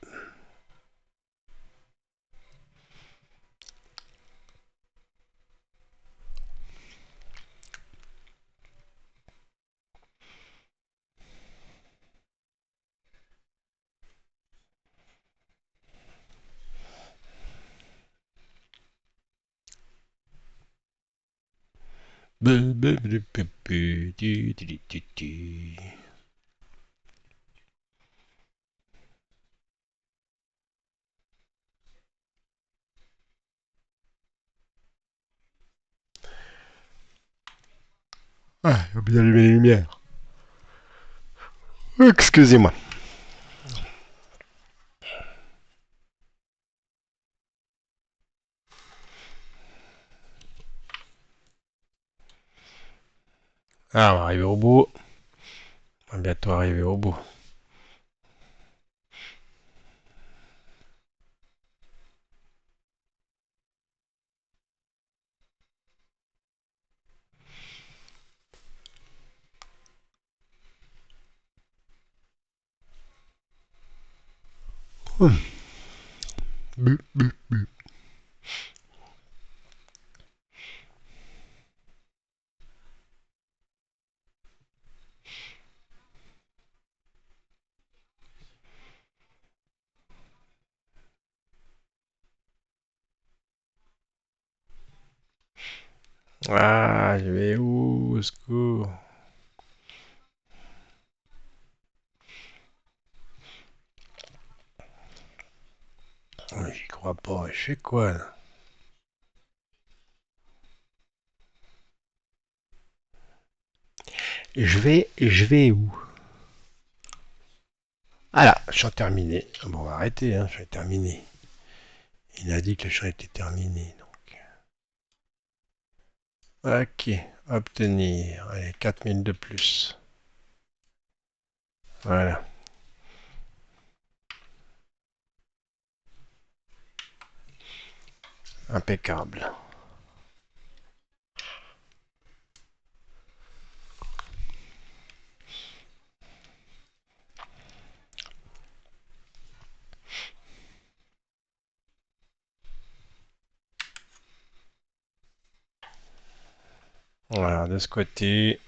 Ah, j'ai oublié d'allumer les lumières. Excusez-moi. Ah, on va arriver au bout. On va bientôt arriver au bout. Bu, bu, bu. Ah, je vais où? Au secours. J'y crois pas. Je fais quoi là? Je vais où? Ah là, je suis terminé. Bon, on va arrêter, hein, je vais terminer. Il a dit que le champ était terminé. Donc. Ok, obtenir. Allez, 4000 de plus. Voilà. Impeccable. Voilà, de ce côté.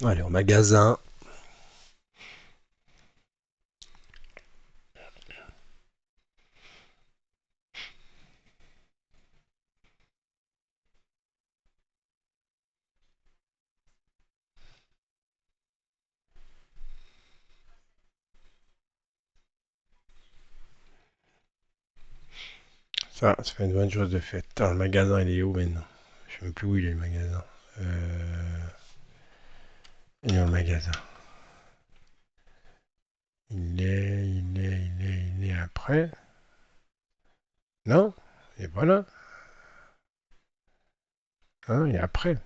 Allez, au magasin. Ça fait une bonne chose de fait. Attends, le magasin, il est où maintenant? Je sais même plus où il est le magasin. Il est où le magasin? Il est après. Non? Et voilà. Hein, il est après.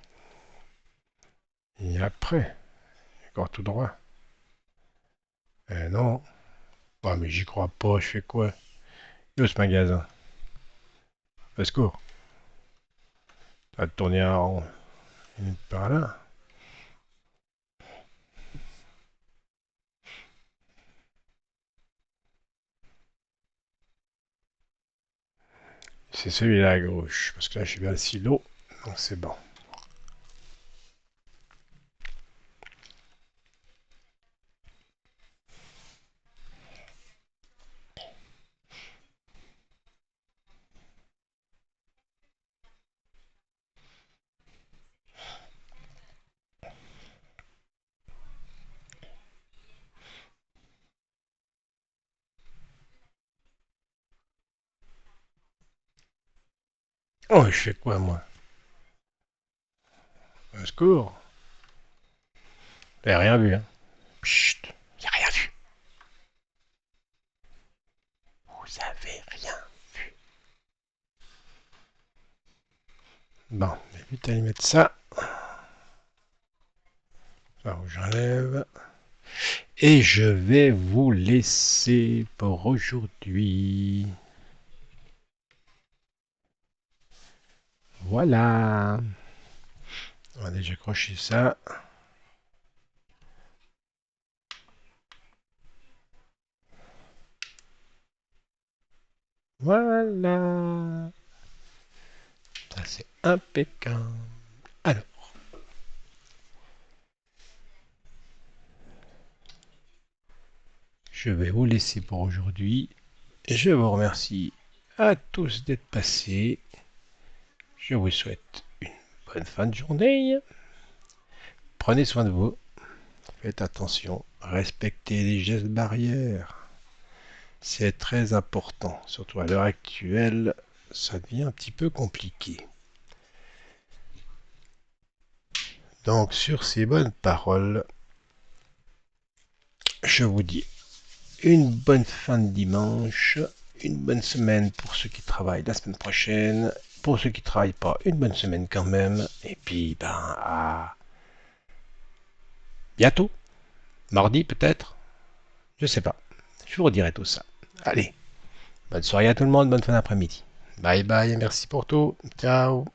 Il est après. Encore tout droit. Non. Ah, mais j'y crois pas. Je fais quoi? Où est ce magasin? Au secours. Ça va te tourner en rond. Il est par là. C'est celui-là à gauche. Parce que là, je suis vers le silo. Donc c'est bon. Oh, je fais quoi, moi? Au secours. T'as rien vu, hein? Chut. Y a rien vu. Vous avez rien. Bon, je vais vite aller mettre ça. Ça, j'enlève. Et je vais vous laisser pour aujourd'hui. Voilà. On va déjà accrocher ça. Voilà. Ça, c'est impeccable. Alors, je vais vous laisser pour aujourd'hui. Je vous remercie à tous d'être passés. Je vous souhaite une bonne fin de journée. Prenez soin de vous. Faites attention. Respectez les gestes barrières. C'est très important. Surtout à l'heure actuelle, ça devient un petit peu compliqué. Donc, sur ces bonnes paroles, je vous dis une bonne fin de dimanche, une bonne semaine pour ceux qui travaillent la semaine prochaine, pour ceux qui ne travaillent pas, une bonne semaine quand même, et puis à bientôt, mardi peut-être, je sais pas, je vous redirai tout ça. Allez, bonne soirée à tout le monde, bonne fin d'après-midi. Bye bye, merci pour tout, ciao.